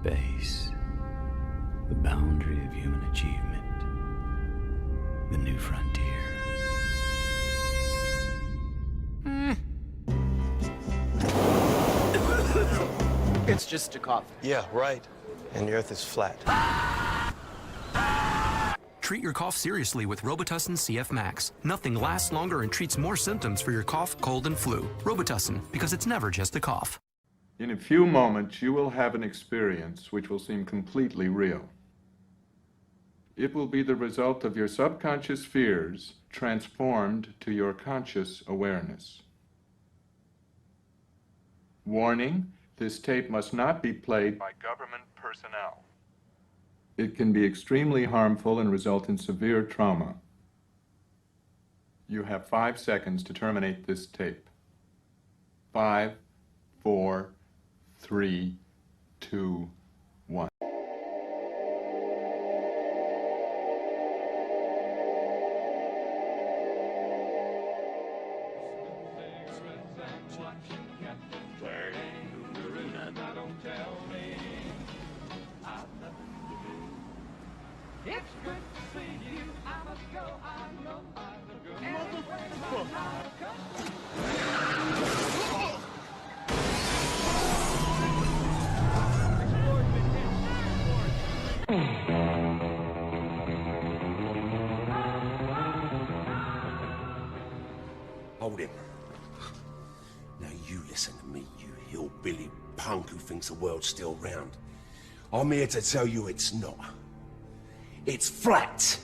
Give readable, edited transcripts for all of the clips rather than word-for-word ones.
Space, the boundary of human achievement, the new frontier. It's just a coffin. Yeah, right. And the Earth is flat. Treat your cough seriously with Robitussin CF Max. Nothing lasts longer and treats more symptoms for your cough, cold, and flu. Robitussin, because it's never just a cough. In a few moments, you will have an experience which will seem completely real. It will be the result of your subconscious fears transformed to your conscious awareness. Warning, this tape must not be played by government personnel. It can be extremely harmful and result in severe trauma. You have 5 seconds to terminate this tape. 5, 4, 3, 2, 1. It's good to see you. I must go. I know I must go. Hold him. Now you listen to me, you hillbilly punk who thinks the world's still round. I'm here to tell you it's not. It's flat.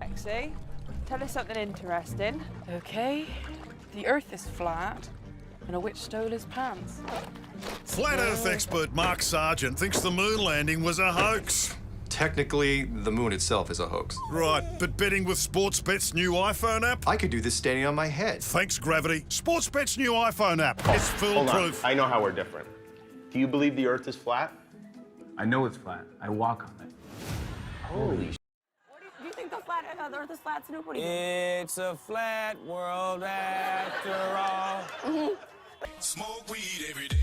Lexi, tell us something interesting. Okay, the Earth is flat, and a witch stole his pants. Flat Earth expert Mark Sargent thinks the moon landing was a hoax. Technically, the moon itself is a hoax. Right, but betting with Sportsbet's new iPhone app? I could do this standing on my head. Thanks, Gravity. Sportsbet's new iPhone app. It's foolproof. I know how we're different. Do you believe the Earth is flat? I know it's flat. I walk on it. Holy sh**. Do you think the Earth is flat, Snoop? What do you It's a flat world after all. Smoke weed every day.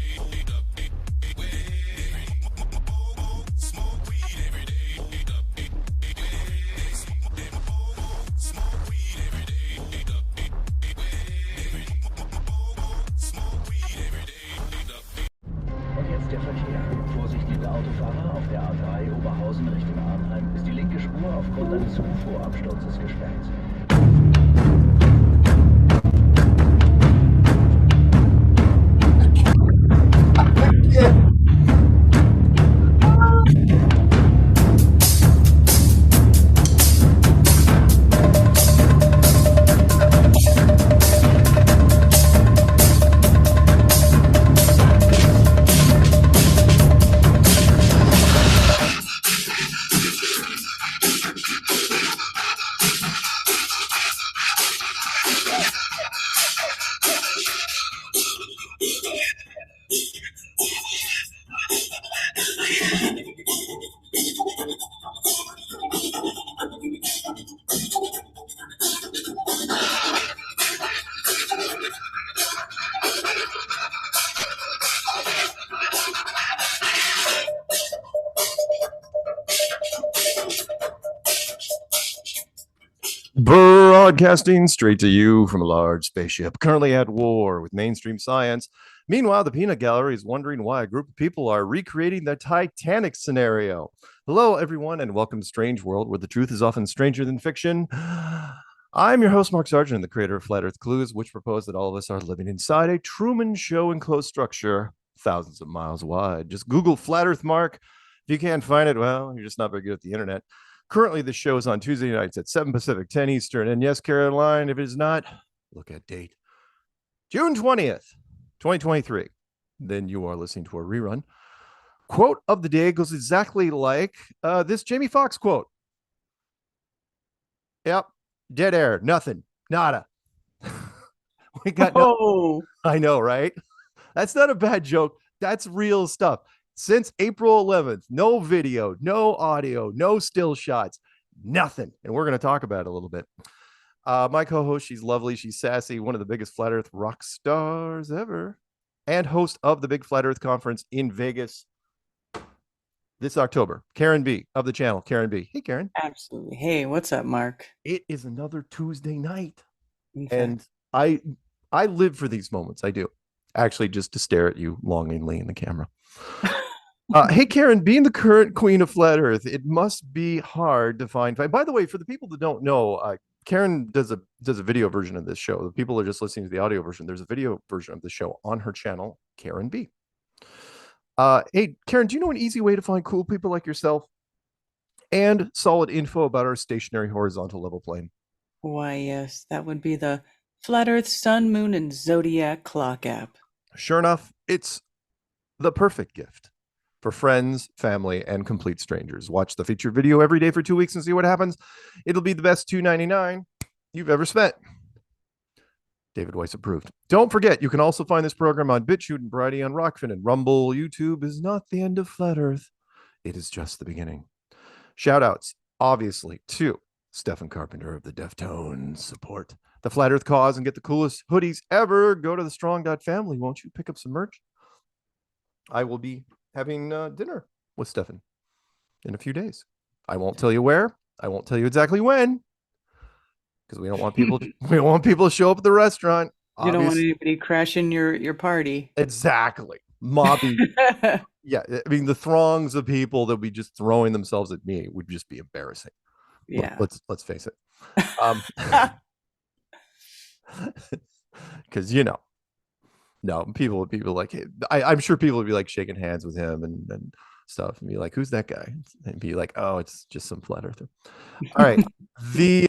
Und jetzt der Verkehr. Vorsicht, liebe Autofahrer, auf der A3 Oberhausen Richtung Arnheim ist die linke Spur aufgrund eines UFO-Absturzes gesperrt. Broadcasting straight to you from a large spaceship, currently at war with mainstream science. Meanwhile, the Peanut Gallery is wondering why a group of people are recreating the Titanic scenario. Hello, everyone, and welcome to Strange World, where the truth is often stranger than fiction. I'm your host, Mark Sargent, the creator of Flat Earth Clues, which propose that all of us are living inside a Truman Show enclosed structure thousands of miles wide. Just Google Flat Earth, Mark. If you can't find it, well, you're just not very good at the internet. Currently, the show is on Tuesday nights at 7 Pacific, 10 Eastern. And yes, Caroline, if it is not, look at date. June 20th, 2023. Then you are listening to a rerun. Quote of the day goes exactly like this Jamie Foxx quote. Yep, dead air, nothing, nada. We got no. I know, right? That's not a bad joke. That's real stuff. Since April 11th, no video, no audio, no still shots, nothing. And we're going to talk about it a little bit. My co-host, she's lovely, she's sassy, one of the biggest Flat Earth rock stars ever, and host of the Big Flat Earth Conference in Vegas this October. Karen B of the channel. Karen B. Hey, Karen. Absolutely. Hey, what's up, Mark? It is another Tuesday night. And I live for these moments. I do. Actually, just to stare at you longingly in the camera. Hey, Karen, being the current queen of Flat Earth, it must be hard to find. By the way, for the people that don't know, Karen does a video version of this show. The people are just listening to the audio version. There's a video version of the show on her channel, Karen B. Hey, Karen, do you know an easy way to find cool people like yourself and solid info about our stationary horizontal level plane? Why, yes, that would be the Flat Earth Sun, Moon, and Zodiac Clock app. Sure enough, it's the perfect gift for friends, family, and complete strangers. Watch the featured video every day for 2 weeks and see what happens. It'll be the best $2.99 you've ever spent. David Weiss approved. Don't forget, you can also find this program on BitChute and Variety on Rockfin and Rumble. YouTube is not the end of Flat Earth. It is just the beginning. Shout outs, obviously, to Stephen Carpenter of the Deftones. Support the Flat Earth cause and get the coolest hoodies ever. Go to the strong.family. Won't you pick up some merch? I will be having dinner with Stefan in a few days. I won't tell you where. I won't tell you exactly when, because we don't want people. We don't want people to show up at the restaurant. You don't want anybody crashing your party. Exactly, mobbing. Yeah, I mean the throngs of people that would be just throwing themselves at me would just be embarrassing. Yeah, let's face it. Because no, people like, I'm sure people would be like shaking hands with him and stuff and be like, who's that guy? And be like, oh, it's just some flat earther. All right. The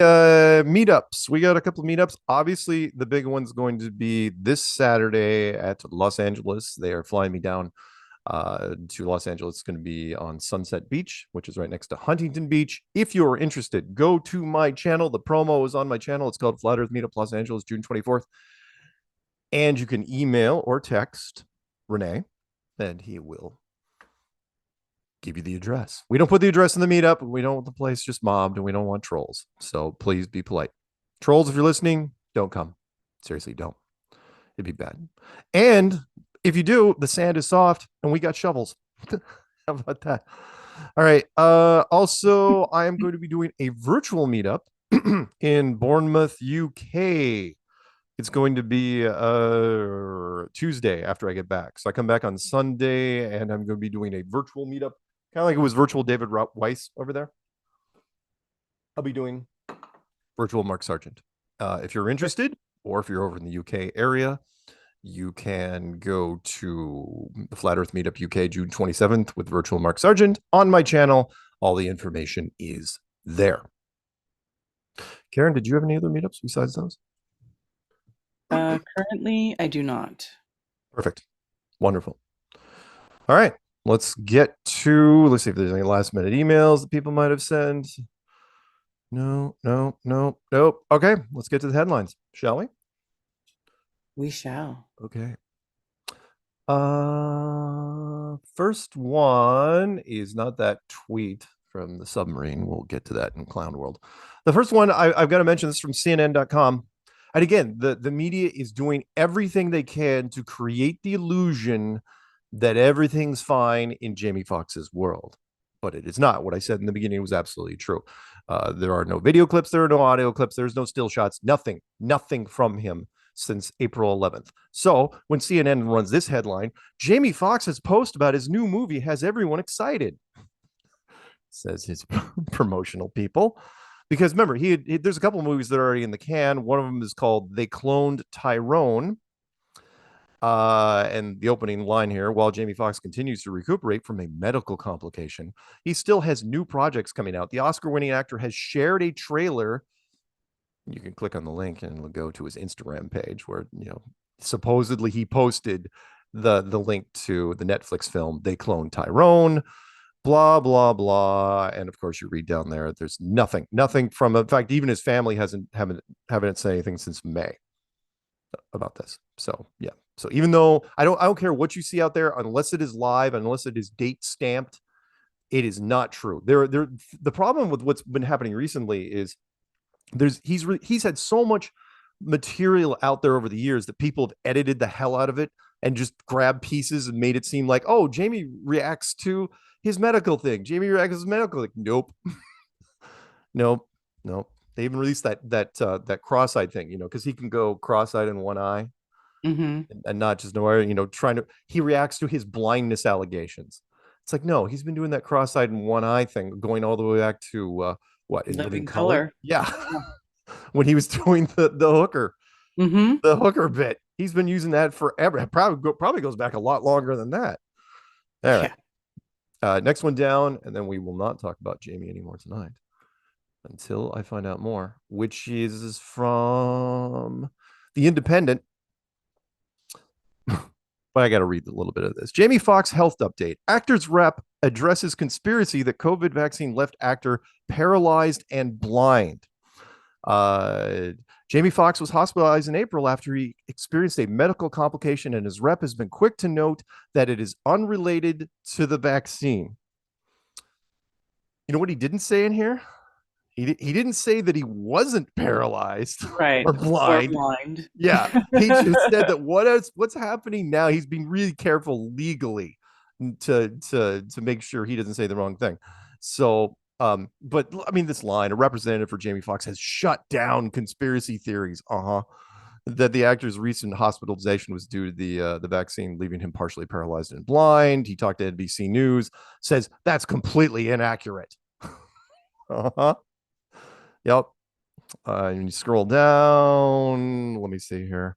meetups. We got a couple of meetups. Obviously, the big one's going to be this Saturday at Los Angeles. They are flying me down to Los Angeles. It's going to be on Sunset Beach, which is right next to Huntington Beach. If you're interested, go to my channel. The promo is on my channel. It's called Flat Earth Meetup Los Angeles, June 24th. And you can email or text Renee, and he will give you the address. We don't put the address in the meetup. We don't want the place just mobbed, and we don't want trolls. So please be polite. Trolls, if you're listening, don't come. Seriously, don't. It'd be bad. And if you do, the sand is soft, and we got shovels. How about that? All right. Also, I am going to be doing a virtual meetup in Bournemouth, UK. It's going to be Tuesday after I get back. So I come back on Sunday, and I'm going to be doing a virtual meetup, kind of like it was virtual David Weiss over there. I'll be doing virtual Mark Sargent. If you're interested, or if you're over in the UK area, you can go to the Flat Earth Meetup UK June 27th with virtual Mark Sargent on my channel. All the information is there. Karen, did you have any other meetups besides those? Currently, I do not. Perfect. Wonderful. All right. Let's get to, let's see if there's any last minute emails that people might have sent. No. Okay. Let's get to the headlines, shall we? We shall. Okay. First one is not that tweet from the submarine. We'll get to that in Clown World. The first one I've got to mention this from CNN.com. And again, the media is doing everything they can to create the illusion that everything's fine in Jamie Foxx's world. But it is not. What I said in the beginning was absolutely true. There are no video clips. There are no audio clips. There's no still shots. Nothing from him since April 11th. So when CNN runs this headline, Jamie Foxx's post about his new movie has everyone excited, says his promotional people. Because remember, there's a couple of movies that are already in the can. One of them is called They Cloned Tyrone. And the opening line here, while Jamie Foxx continues to recuperate from a medical complication, he still has new projects coming out. The Oscar-winning actor has shared a trailer. You can click on the link and it'll go to his Instagram page where, supposedly he posted the link to the Netflix film They Cloned Tyrone. Blah, blah, blah. And of course, you read down there, there's nothing from, in fact, even his family haven't said anything since May about this. So yeah, So even though I don't care what you see out there, unless it is live, unless it is date stamped, it is not true. The problem with what's been happening recently is he's had so much material out there over the years that people have edited the hell out of it and just grabbed pieces and made it seem like, oh, Jamie reacts to his medical thing. Jamie reacts to his medical thing. Nope. Nope. They even released that cross-eyed thing, because he can go cross-eyed in one eye. And not just nowhere, he reacts to his blindness allegations. It's like, no, he's been doing that cross-eyed in one eye thing going all the way back to in Living Color? Yeah. When he was doing the hooker, the hooker bit. He's been using that forever. It probably goes back a lot longer than that. All right. Next one down, and then we will not talk about Jamie anymore tonight until I find out more, which is from The Independent. But I got to read a little bit of this. Jamie Foxx health update. Actors rep addresses conspiracy that COVID vaccine left actor paralyzed and blind. Jamie Foxx was hospitalized in April after he experienced a medical complication, and his rep has been quick to note that it is unrelated to the vaccine. You know what he didn't say in here? He didn't say that he wasn't paralyzed or blind. Yeah, he just said that what's happening now. He's being really careful legally to make sure he doesn't say the wrong thing. So, but I mean, this line: a representative for Jamie Foxx has shut down conspiracy theories. That the actor's recent hospitalization was due to the vaccine leaving him partially paralyzed and blind. He talked to NBC News, says that's completely inaccurate. Yep. And you scroll down. Let me see here.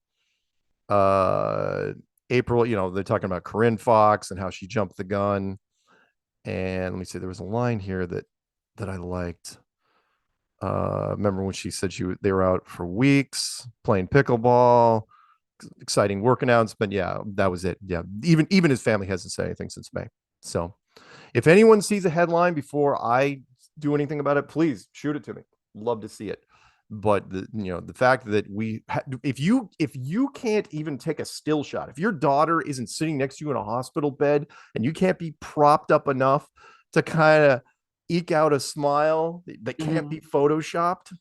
April, they're talking about Corinne Foxx and how she jumped the gun. And let me see, there was a line here that I liked. Remember when she said they were out for weeks playing pickleball, exciting work announcement. Yeah, that was it. Yeah, even his family hasn't said anything since May. So if anyone sees a headline before I do anything about it, please shoot it to me. Love to see it. But the fact that if you can't even take a still shot, if your daughter isn't sitting next to you in a hospital bed and you can't be propped up enough to kind of eke out a smile that can't be photoshopped,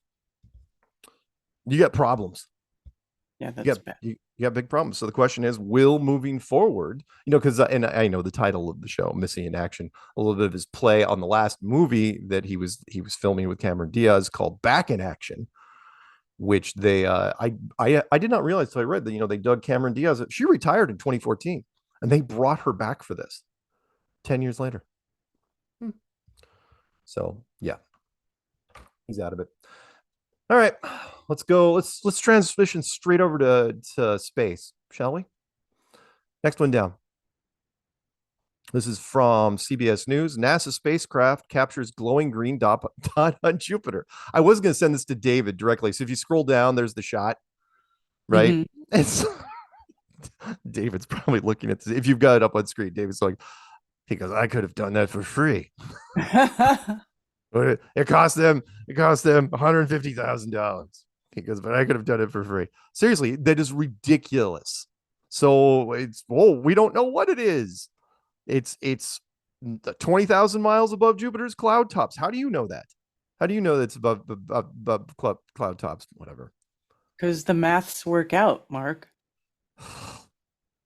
you got problems. Yeah, that's bad. You got big problems. So the question is, will moving forward, because and I know the title of the show, Missing in Action, a little bit of his play on the last movie that he was filming with Cameron Diaz called Back in Action, which they I did not realize until I read that they dug Cameron Diaz. She retired in 2014, and they brought her back for this 10 years later. So yeah, he's out of it. All right, let's go. Let's transition straight over to space, shall we? Next one down. This is from CBS News. NASA spacecraft captures glowing green dot on Jupiter. I was going to send this to David directly. So if you scroll down, there's the shot, right? It's David's probably looking at this. If you've got it up on screen, David's like, he goes, I could have done that for free. It cost them $150,000. He goes, but I could have done it for free. Seriously, that is ridiculous. So we don't know what it is. It's 20,000 miles above Jupiter's cloud tops. How do you know that? How do you know that's above cloud tops? Whatever. Because the maths work out, Mark.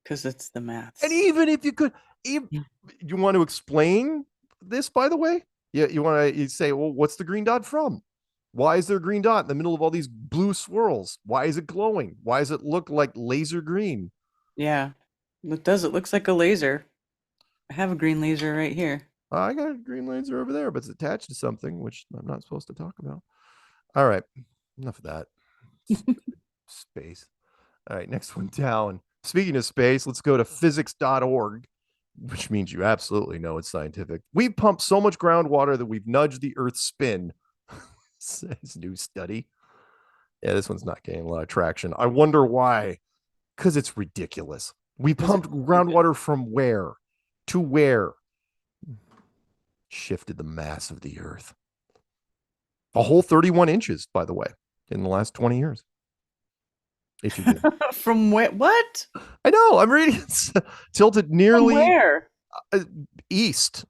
Because it's the maths. And even if you could, you want to explain this, by the way? Yeah, you want to say, well, what's the green dot from? Why is there a green dot in the middle of all these blue swirls? Why is it glowing? Why does it look like laser green? Yeah, it does. It looks like a laser. I have a green laser right here. I got a green laser over there, but it's attached to something, which I'm not supposed to talk about. All right, enough of that. Space. All right, next one down. Speaking of space, let's go to physics.org. Which means you absolutely know it's scientific. We've pumped so much groundwater that we've nudged the Earth's spin. Says new study. Yeah, this one's not getting a lot of traction. I wonder why. Because it's ridiculous. We pumped groundwater from where to where? Shifted the mass of the Earth. A whole 31 inches, by the way, in the last 20 years. If you do. From where? What? I know. I'm reading. It's tilted nearly From where? East.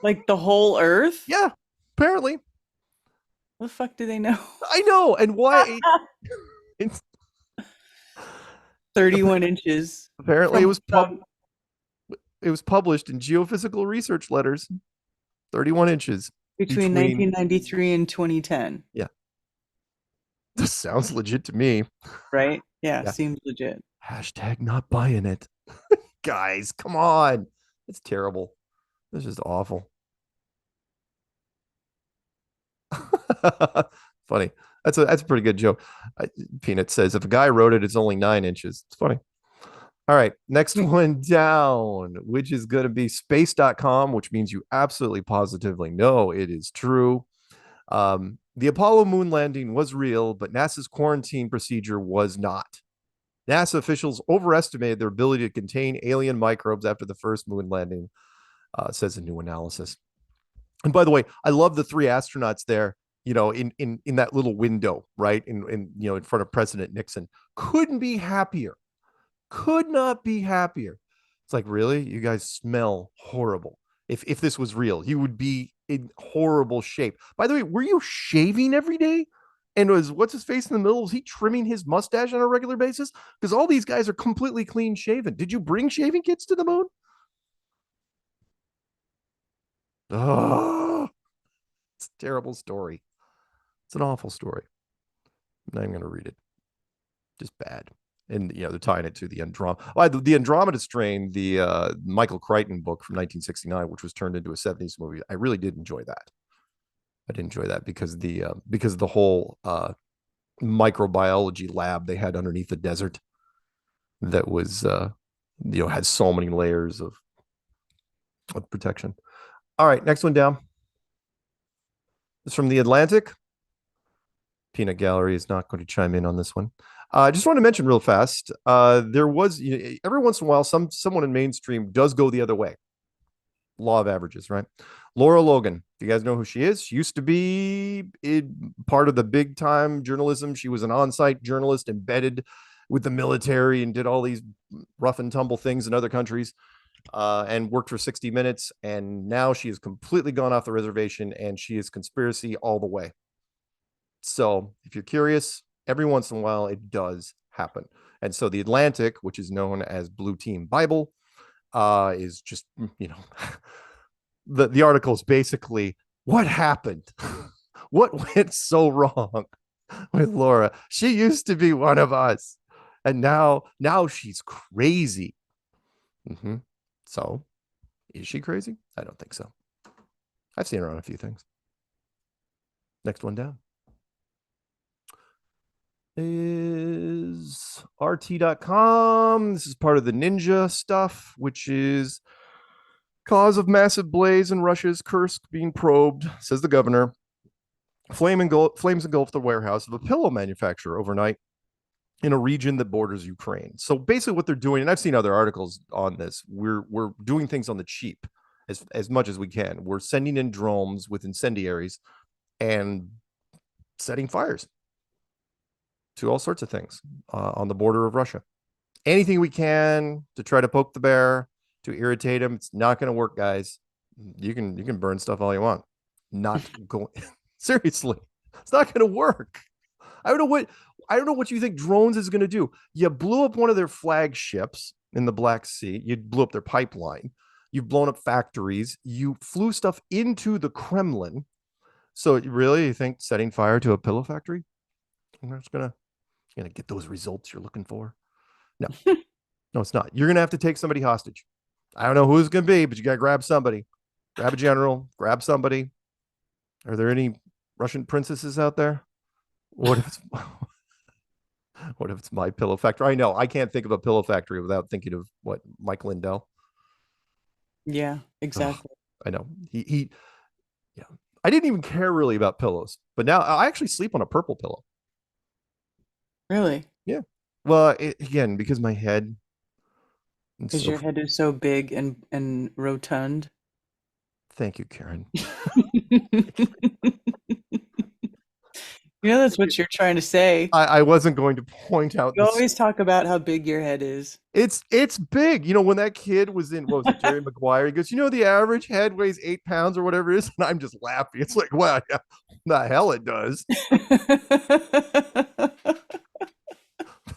Like the whole Earth? Yeah, apparently. What the fuck do they know? I know. And why? It's 31 inches. apparently it was published in Geophysical Research Letters. 31 inches Between 1993 and 2010. Yeah. This sounds legit to me. Right? Yeah, seems legit. Hashtag not buying it. Guys, come on. It's terrible. This is awful. Funny. That's a pretty good joke. Peanut says if a guy wrote it, it's only 9 inches. It's funny. All right, next one down, which is going to be space.com, which means you absolutely positively know it is true. The Apollo moon landing was real, but NASA's quarantine procedure was not. NASA officials overestimated their ability to contain alien microbes after the first moon landing, says a new analysis. And by the way, I love the 3 astronauts there, in that little window, right? In front of President Nixon. Couldn't be happier. Could not be happier. It's like, really? You guys smell horrible. If this was real, you would be in horrible shape. By the way, were you shaving every day? And what's his face in the middle? Was he trimming his mustache on a regular basis? Because all these guys are completely clean shaven. Did you bring shaving kits to the moon? Oh, it's a terrible story. It's an awful story. I'm not even going to read it. Just bad. And, they're tying it to the Andromeda. The Andromeda Strain, the Michael Crichton book from 1969, which was turned into a 70s movie. I really did enjoy that. I did enjoy that because of the whole microbiology lab they had underneath the desert that was, had so many layers of protection. All right, next one down. It's from The Atlantic. Peanut Gallery is not going to chime in on this one. I just want to mention real fast, there was, every once in a while, someone in mainstream does go the other way. Law of averages, right? Laura Logan, do you guys know who she is? She used to be part of the big time journalism. She was an on-site journalist embedded with the military and did all these rough and tumble things in other countries, and worked for 60 Minutes. And now she has completely gone off the reservation and she is conspiracy all the way. So if you're curious, every once in a while, it does happen. And so The Atlantic, which is known as Blue Team Bible, is just, the article is basically, what happened? What went so wrong with Laura? She used to be one of us. And now she's crazy. So is she crazy? I don't think so. I've seen her on a few things. Next one down is RT.com. This is part of the Ninja stuff, which is cause of massive blaze in Russia's Kursk being probed, says the governor. Flames engulfed the warehouse of a pillow manufacturer overnight in a region that borders Ukraine. So basically what they're doing, and I've seen other articles on this, we're doing things on the cheap as much as we can. We're sending in drones with incendiaries and setting fires to all sorts of things on the border of Russia. Anything we can to try to poke the bear, to irritate him. It's not going to work, guys. You can burn stuff all you want. Not going. Seriously, it's not going to work. I don't know what you think drones is going to do. You blew up one of their flagships in the Black Sea. You blew up their pipeline. You've blown up factories. You flew stuff into the Kremlin. So really, you think setting fire to a pillow factory? It's gonna get those results you're looking for? No, no, it's not. You're gonna have to take somebody hostage. I don't know who it's gonna be, but you gotta grab somebody. Grab a general. Grab somebody. Are there any Russian princesses out there? What if it's my pillow factory? I know I can't think of a pillow factory without thinking of what, Mike Lindell. Yeah, exactly. I know he. Yeah, I didn't even care really about pillows, but now I actually sleep on a purple pillow. Really? Yeah. Well, again, because my head. Because your head is so big and rotund. Thank you, Karen. You know, that's what you're trying to say. I wasn't going to point out. You always talk about how big your head is. It's big. You know, when that kid was in, what was it, Jerry Maguire? He goes, you know, the average head weighs 8 pounds or whatever it is. And I'm just laughing. It's like, wow, yeah, the hell it does.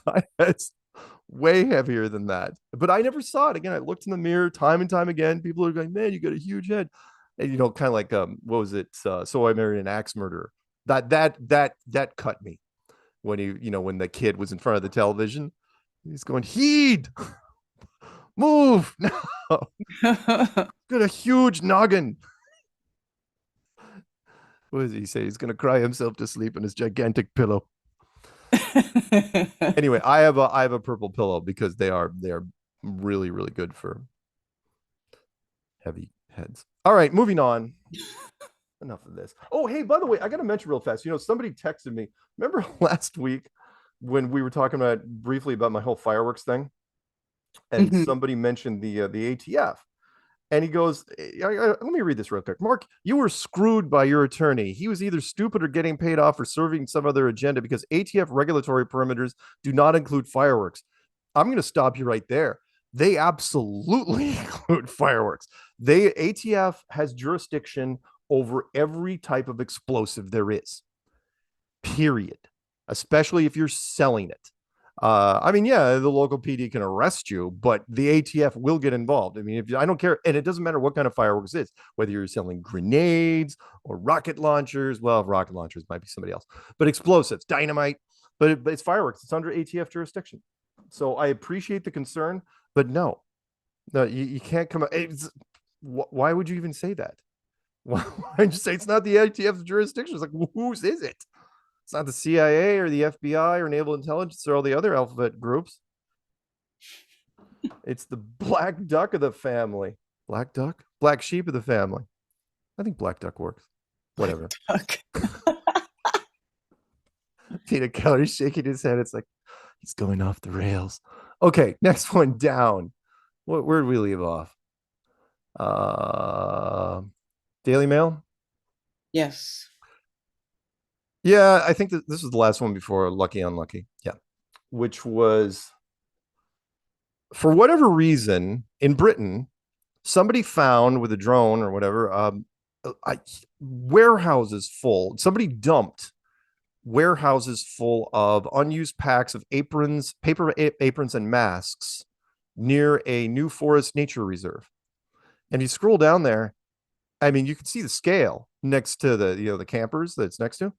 My head's way heavier than that. But I never saw it. Again, I looked in the mirror time and time again. People are going, man, you got a huge head. And, you know, kind of like, what was it? So I Married an Axe Murderer. That cut me when when the kid was in front of the television. He's going, heed, move. No, got a huge noggin. What does he say? He's going to cry himself to sleep in his gigantic pillow. Anyway, I have a purple pillow because they are really, really good for heavy heads. All right, moving on. Enough of this. Oh, hey, by the way, I got to mention real fast. You know, somebody texted me. Remember last week when we were talking briefly about my whole fireworks thing, and somebody mentioned the ATF, and he goes, let me read this real quick. Mark, you were screwed by your attorney. He was either stupid or getting paid off for serving some other agenda because ATF regulatory perimeters do not include fireworks. I'm going to stop you right there. They absolutely include fireworks. ATF has jurisdiction over every type of explosive there is, period, especially if you're selling it. I mean, yeah, the local PD can arrest you, but the ATF will get involved. I mean, I don't care. And it doesn't matter what kind of fireworks it is, whether you're selling grenades or rocket launchers. Well, rocket launchers might be somebody else, but explosives, dynamite, but it's fireworks. It's under ATF jurisdiction. So I appreciate the concern, but no, you can't come. Why would you even say that? Why would you say it's not the ATF's jurisdiction? It's like, whose is it? It's not the CIA or the FBI or Naval Intelligence or all the other alphabet groups. It's the black duck of the family. Black duck? Black sheep of the family. I think black duck works. Whatever. Peanut Gallery's shaking his head. It's like, he's going off the rails. Okay, next one down. Where did we leave off? Daily Mail? Yes. Yeah, I think that this was the last one before Lucky Unlucky. Yeah. Which was, for whatever reason, in Britain, somebody found with a drone or whatever, warehouses full. Somebody dumped warehouses full of unused packs of aprons, paper aprons and masks near a New Forest nature reserve. And you scroll down there, I mean, you can see the scale next to the campers that's next to.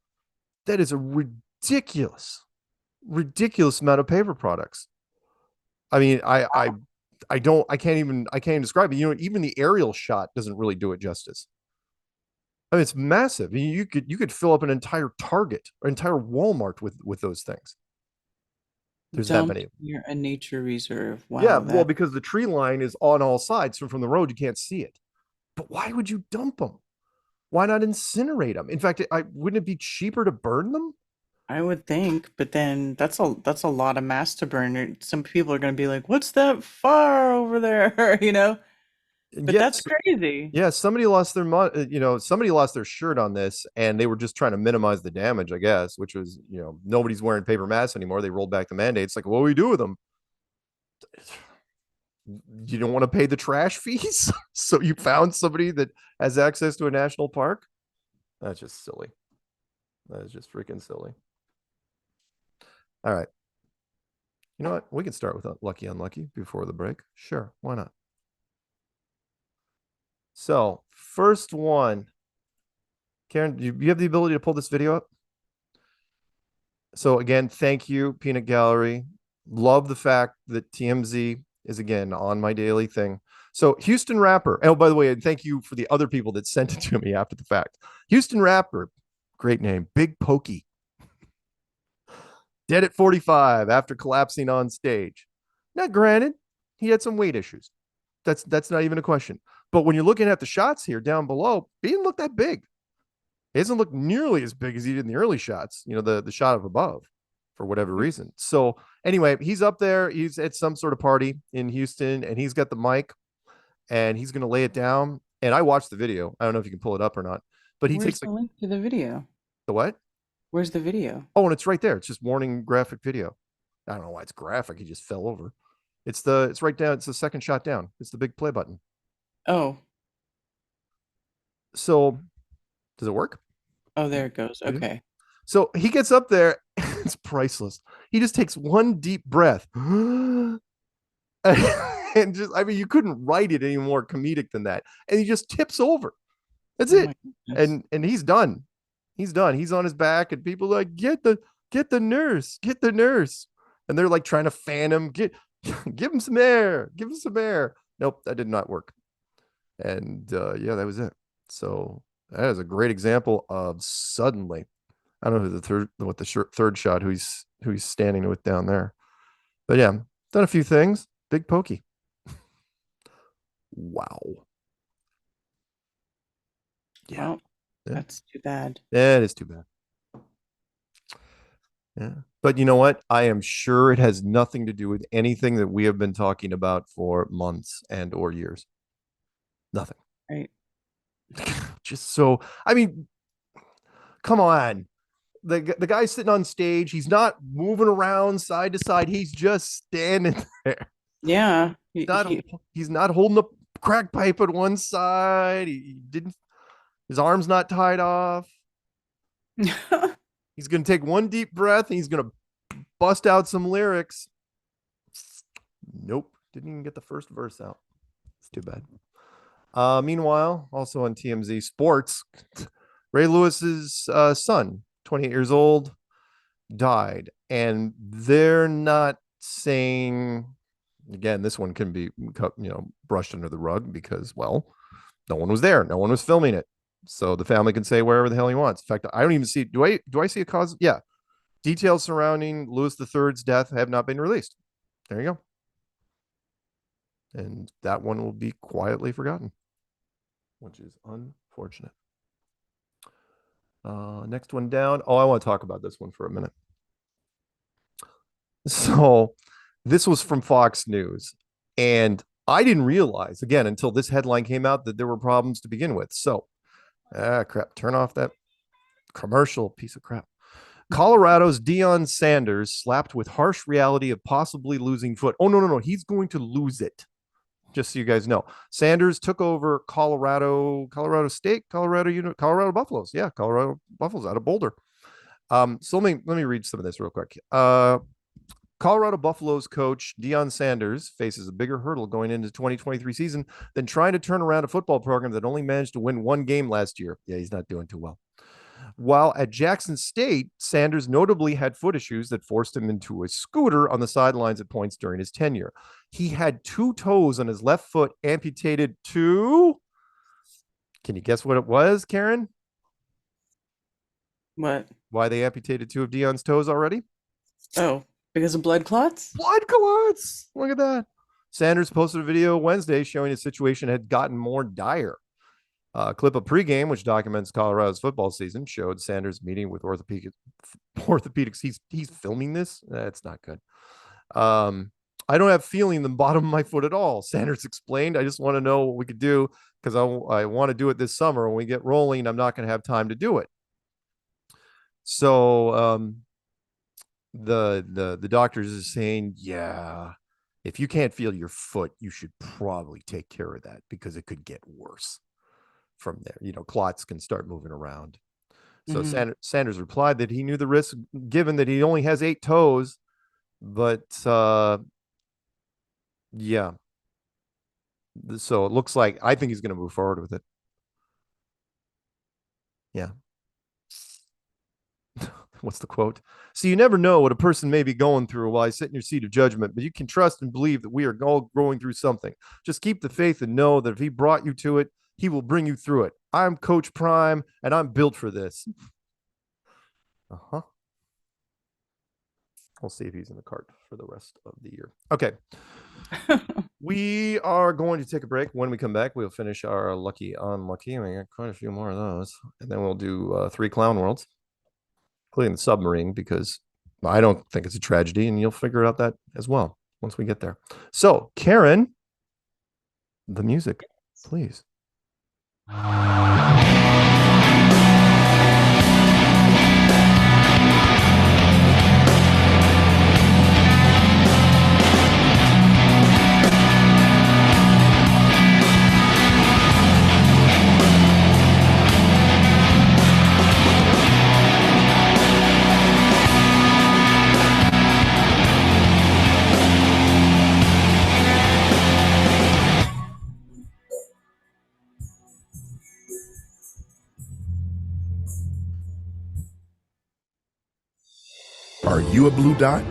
That is a ridiculous amount of paper products. I mean, I can't even describe it. You know, even the aerial shot doesn't really do it justice. I mean, it's massive. I mean, you could fill up an entire Target or entire Walmart with those things. There's that many. Near a nature reserve. Wow. Yeah, well, because the tree line is on all sides, so from the road you can't see it. But why would you dump them? Why not incinerate them? In fact, wouldn't it be cheaper to burn them? I would think, but then that's a lot of mass to burn. Some people are going to be like, "What's that fire over there?" You know. But that's crazy. Yeah, somebody lost their shirt on this, and they were just trying to minimize the damage, I guess, which was, nobody's wearing paper masks anymore. They rolled back the mandates. Like, what do we do with them? You don't want to pay the trash fees? So you found somebody that has access to a national park? That's just silly. That is just freaking silly. All right. You know what? We can start with Lucky Unlucky before the break. Sure, why not? So, first one. Karen, do you have the ability to pull this video up? So, again, thank you, Peanut Gallery. Love the fact that TMZ is, again, on my daily thing. So, Houston rapper. Oh, by the way, and thank you for the other people that sent it to me after the fact. Houston rapper, great name, Big Pokey. Dead at 45 after collapsing on stage. Now, granted, he had some weight issues. That's not even a question. But when you're looking at the shots here down below, he didn't look that big. He doesn't look nearly as big as he did in the early shots, the shot of above, for whatever reason. So anyway, he's up there. He's at some sort of party in Houston, and he's got the mic, and he's going to lay it down. And I watched the video. I don't know if you can pull it up or not. But he takes the link to the video. The what? Where's the video? Oh, and it's right there. It's just warning graphic video. I don't know why it's graphic. He just fell over. It's right down. It's the second shot down. It's the big play button. Oh. So does it work? Oh, there it goes. Okay. So he gets up there. It's priceless. He just takes one deep breath. And just, I mean, you couldn't write it any more comedic than that. And he just tips over. That's it. And he's done. He's done. He's on his back, and people are like, get the nurse, get the nurse. And they're like trying to fan him. Give him some air. Give him some air. Nope, that did not work. And yeah, that was it. So that is a great example of suddenly. I don't know what the third shot who he's standing with down there. But yeah, done a few things. Big pokey. Wow. Yeah. Well, that's too bad. That is too bad. Yeah. But you know what? I am sure it has nothing to do with anything that we have been talking about for months and or years. Nothing. Right. Just so, I mean, come on. The guy's sitting on stage. He's not moving around side to side. He's just standing there. Yeah. He's not holding a crack pipe at one side. He didn't. His arm's not tied off. He's going to take one deep breath and he's going to bust out some lyrics. Nope. Didn't even get the first verse out. It's too bad. Meanwhile, also on TMZ Sports, Ray Lewis's son, 28 years old, died. And they're not saying, again, this one can be, brushed under the rug because, well, no one was there. No one was filming it. So the family can say wherever the hell he wants. In fact, I don't even see, do I see a cause? Yeah. Details surrounding Louis III's death have not been released. There you go. And that one will be quietly forgotten, which is unfortunate. Next one down. Oh, I want to talk about this one for a minute. So this was from Fox News. And I didn't realize, again, until this headline came out, that there were problems to begin with. So, crap. Turn off that commercial piece of crap. Colorado's Deion Sanders slapped with harsh reality of possibly losing foot. Oh, no. He's going to lose it. Just so you guys know. Sanders took over Colorado State, Colorado Buffaloes. Yeah, Colorado Buffaloes out of Boulder. So let me read some of this real quick. Colorado Buffaloes coach Deion Sanders faces a bigger hurdle going into the 2023 season than trying to turn around a football program that only managed to win one game last year. Yeah, he's not doing too well. While at Jackson State, Sanders notably had foot issues that forced him into a scooter on the sidelines at points during his tenure. He had 2 toes on his left foot amputated to... Can you guess what it was, Karen? What? Why they amputated 2 of Deion's toes already? Oh, because of blood clots? Blood clots! Look at that. Sanders posted a video Wednesday showing his situation had gotten more dire. A clip of pregame, which documents Colorado's football season, showed Sanders meeting with orthopedics. He's filming this. That's not good. I don't have feeling in the bottom of my foot at all, Sanders explained. I just want to know what we could do because I want to do it this summer. When we get rolling, I'm not going to have time to do it. So the doctors is saying, yeah, if you can't feel your foot, you should probably take care of that because it could get worse. From there, clots can start moving around. So Sanders replied that he knew the risk given that he only has 8 toes, but yeah. So it looks like I think he's going to move forward with it. Yeah. What's the quote? So you never know what a person may be going through while I sit in your seat of judgment, but you can trust and believe that we are all going through something. Just keep the faith and know that if he brought you to it, he will bring you through it. I'm Coach Prime, and I'm built for this. We'll see if he's in the cart for the rest of the year. Okay. We are going to take a break. When we come back, we'll finish our Lucky Unlucky. We got quite a few more of those. And then we'll do 3 clown worlds, including the submarine, because I don't think it's a tragedy, and you'll figure out that as well once we get there. So, Karen, the music, please. Are you a blue dot?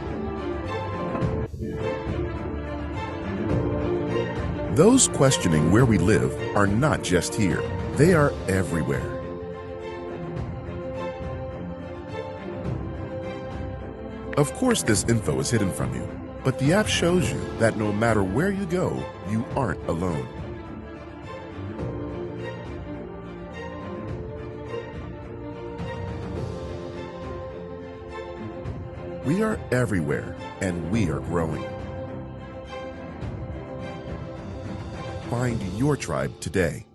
Those questioning where we live are not just here. They are everywhere. Of course, this info is hidden from you, but the app shows you that no matter where you go, you aren't alone. We are everywhere, and we are growing. Find your tribe today.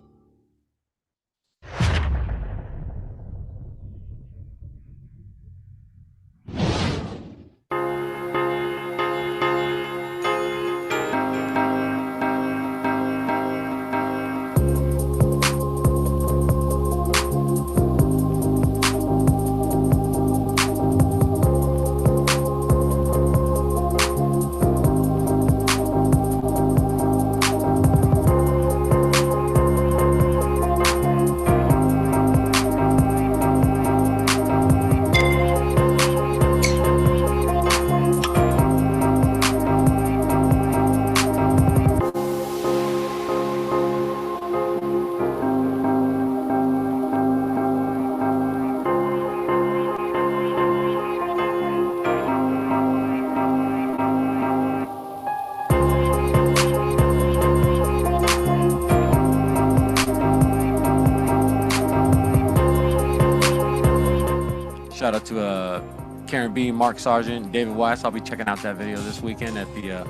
Shout out to Karen B, Mark Sargent, David Weiss. I'll be checking out that video this weekend at the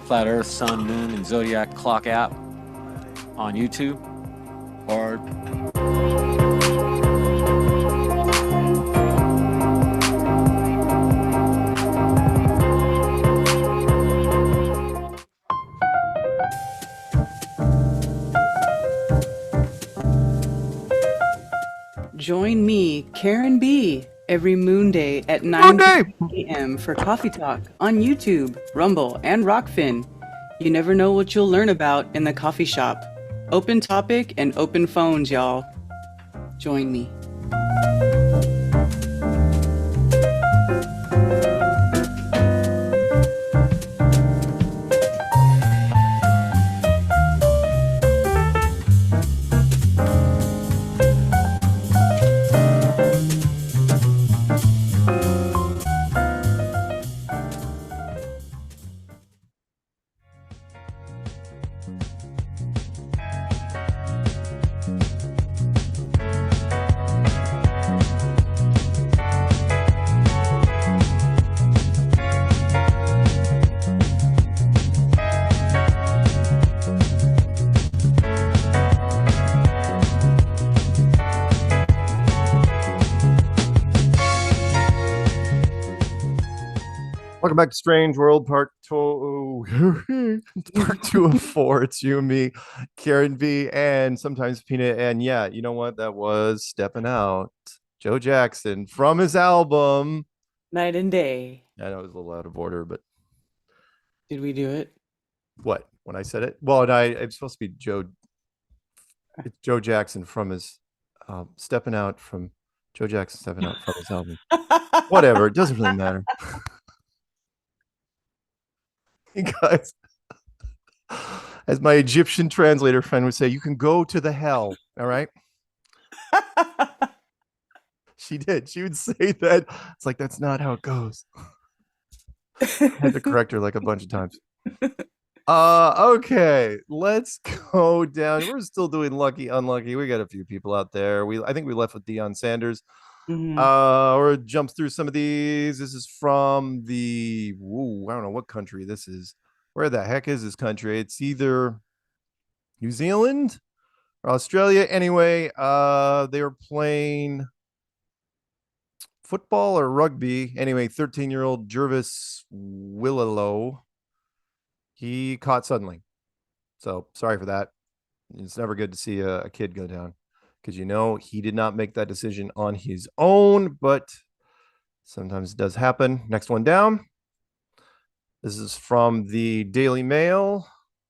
Flat Earth, Sun, Moon, and Zodiac Clock app on YouTube. Or Join me, Karen B, every Moon Day at 9 a.m. for Coffee Talk on YouTube, Rumble, and Rockfin. You never know what you'll learn about in the coffee shop. Open topic and open phones, y'all. Join me. Welcome back to Strange World Part 2. Part 2 of 4. It's you and me, Karen B, and sometimes Peanut. And yeah, you know what? That was Stepping Out. Joe Jackson from his album Night and Day. I know it was a little out of order, but Did we do it? what? When I said it? Well, and it's supposed to be Joe. It's Joe Jackson from his Stepping Out from Joe Jackson Stepping Out from his album. Whatever. It doesn't really matter. You guys, as my Egyptian translator friend would say, you can go to the hell. All right. She did. She would say that. It's like, that's not how it goes. I had to correct her like a bunch of times. Okay, let's go down. We're still doing lucky, unlucky. We got a few people out there. I think we left with Deion Sanders. Or jumps through some of these. This is from I don't know what country this is. Where the heck is this country? It's either New Zealand or Australia. Anyway, they were playing football or rugby. Anyway, 13-year-old Jervis Willalow, he caught suddenly. So sorry for that. It's never good to see a kid go down, because he did not make that decision on his own, but sometimes it does happen. Next one down. This is from the Daily Mail.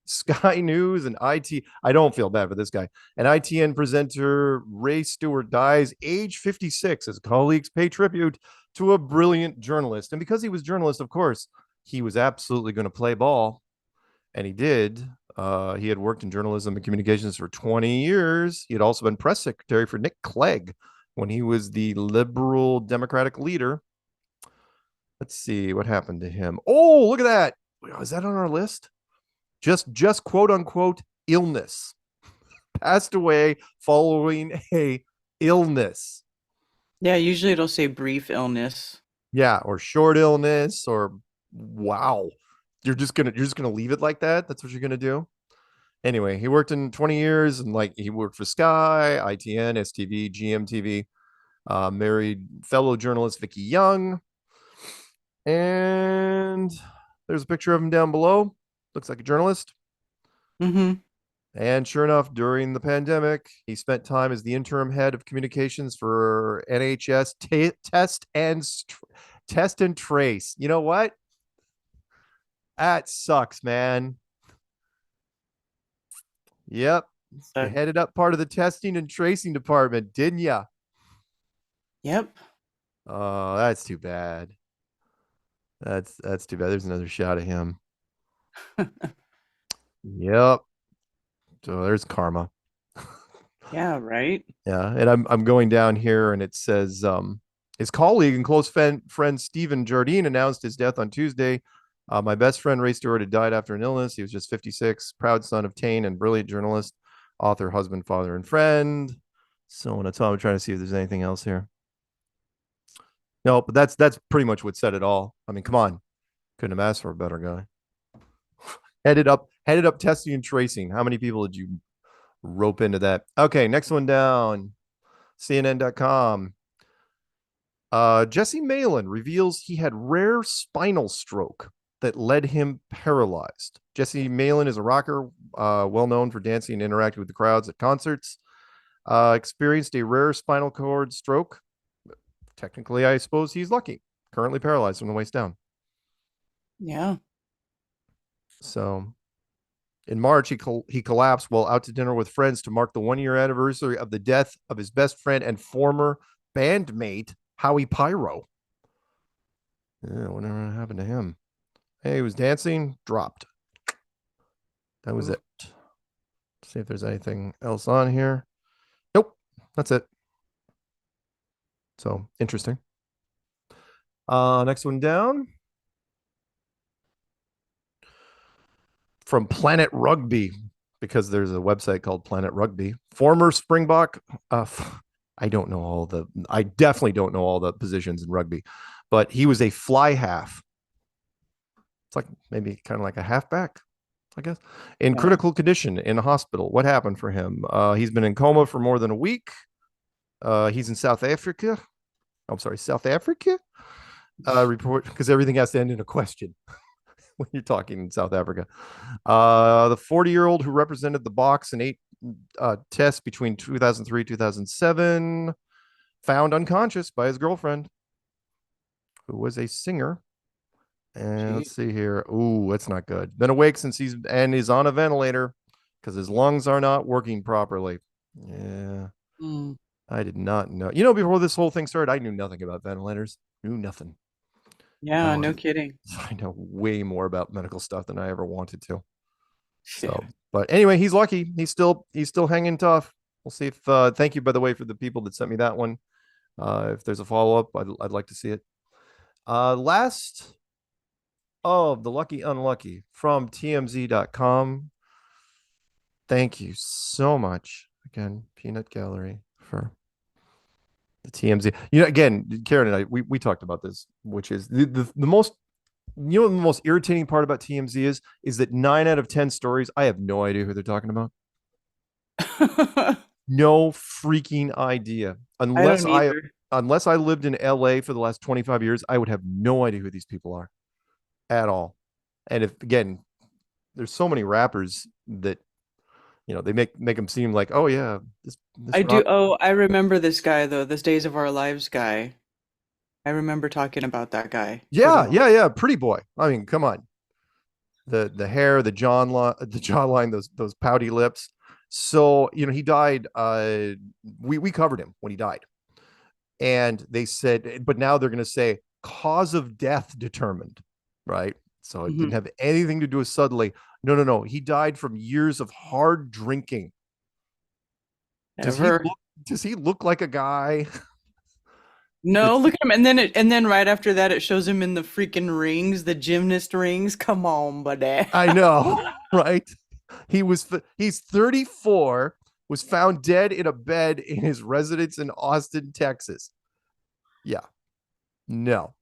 Sky News and IT. I don't feel bad for this guy. An ITN presenter, Ray Stewart, dies age 56 as colleagues pay tribute to a brilliant journalist. And because he was journalist, of course, he was absolutely going to play ball. And he did. He had worked in journalism and communications for 20 years. He had also been press secretary for Nick Clegg when he was the liberal Democratic leader. Let's see what happened to him. Oh, look at that. Is that on our list? Just quote unquote illness. Passed away following a illness. Yeah, usually it'll say brief illness. Yeah, or short illness, or wow. You're just gonna leave it like that? That's what you're gonna do? Anyway, he worked in 20 years, and like he worked for Sky, ITN, STV, GMTV, married fellow journalist Vicky Young. And there's a picture of him down below. Looks like a journalist. Mm-hmm. And sure enough, during the pandemic, he spent time as the interim head of communications for NHS Test and Trace. You know what? That sucks, man. Yep. You headed up part of the testing and tracing department, didn't ya? Yep. Oh, that's too bad. That's too bad. There's another shot of him. Yep. So there's karma. Yeah, right. Yeah, and I'm going down here, and it says his colleague and close friend Stephen Jardine announced his death on Tuesday. My best friend Ray Stewart had died after an illness. He was just 56, proud son of Tane and brilliant journalist, author, husband, father, and friend. So on. I'm trying to see if there's anything else here. No, but that's pretty much what said it all. I mean, come on, couldn't have asked for a better guy. Headed up testing and tracing. How many people did you rope into that? Okay, next one down. CNN.com. Jesse Malin reveals he had rare spinal stroke that led him paralyzed. Jesse Malin is a rocker, well known for dancing and interacting with the crowds at concerts. Experienced a rare spinal cord stroke. Technically, I suppose he's lucky. Currently paralyzed from the waist down. Yeah. So in March, he collapsed while out to dinner with friends to mark the 1-year anniversary of the death of his best friend and former bandmate, Howie Pyro. Yeah, whatever happened to him? Hey, he was dancing, dropped. That was it. Let's see if there's anything else on here. Nope, that's it. So interesting. Next one down. From Planet Rugby, because there's a website called Planet Rugby. Former Springbok, I definitely don't know all the positions in rugby, but he was a fly half. It's like maybe kind of like a halfback, I guess. In critical condition in a hospital. What happened for him? He's been in coma for more than a week. He's in South Africa. I'm sorry, South Africa? Report, because everything has to end in a question when you're talking in South Africa. The 40-year-old who represented the Box in 8 tests between 2003 2007, found unconscious by his girlfriend, who was a singer. And let's see here. Ooh, that's not good. Been awake since he's on a ventilator because his lungs are not working properly. Yeah. I did not know. You know, before this whole thing started, I knew nothing about ventilators. Knew nothing. Yeah, no kidding. I know way more about medical stuff than I ever wanted to. So, but anyway, he's lucky. He's still hanging tough. We'll see if thank you, by the way, for the people that sent me that one. If there's a follow-up, I'd like to see it. Last of the lucky unlucky from tmz.com. Thank you so much again, Peanut Gallery, for the TMZ. You know, again, Karen and I, we talked about this, which is the most, you know, the most irritating part about TMZ is that 9 out of 10 stories, I have no idea who they're talking about. No freaking idea. Unless I lived in LA for the last 25 years, I would have no idea who these people are at all. And if, again, there's so many rappers that, you know, they make them seem like, oh yeah, this I do. Oh, I remember this guy though. This Days of Our Lives guy. I remember talking about that guy. Yeah. Pretty boy. I mean, come on. the hair, the jawline, those pouty lips. So he died. We covered him when he died, and they said, but now they're going to say cause of death determined, right? So it didn't have anything to do with suddenly. No. He died from years of hard drinking. Does he look like a guy? No, look at him, and then right after that, it shows him in the freaking rings, the gymnast rings. Come on, buddy. I know, right? He's 34, was found dead in a bed in his residence in Austin, Texas. Yeah, no,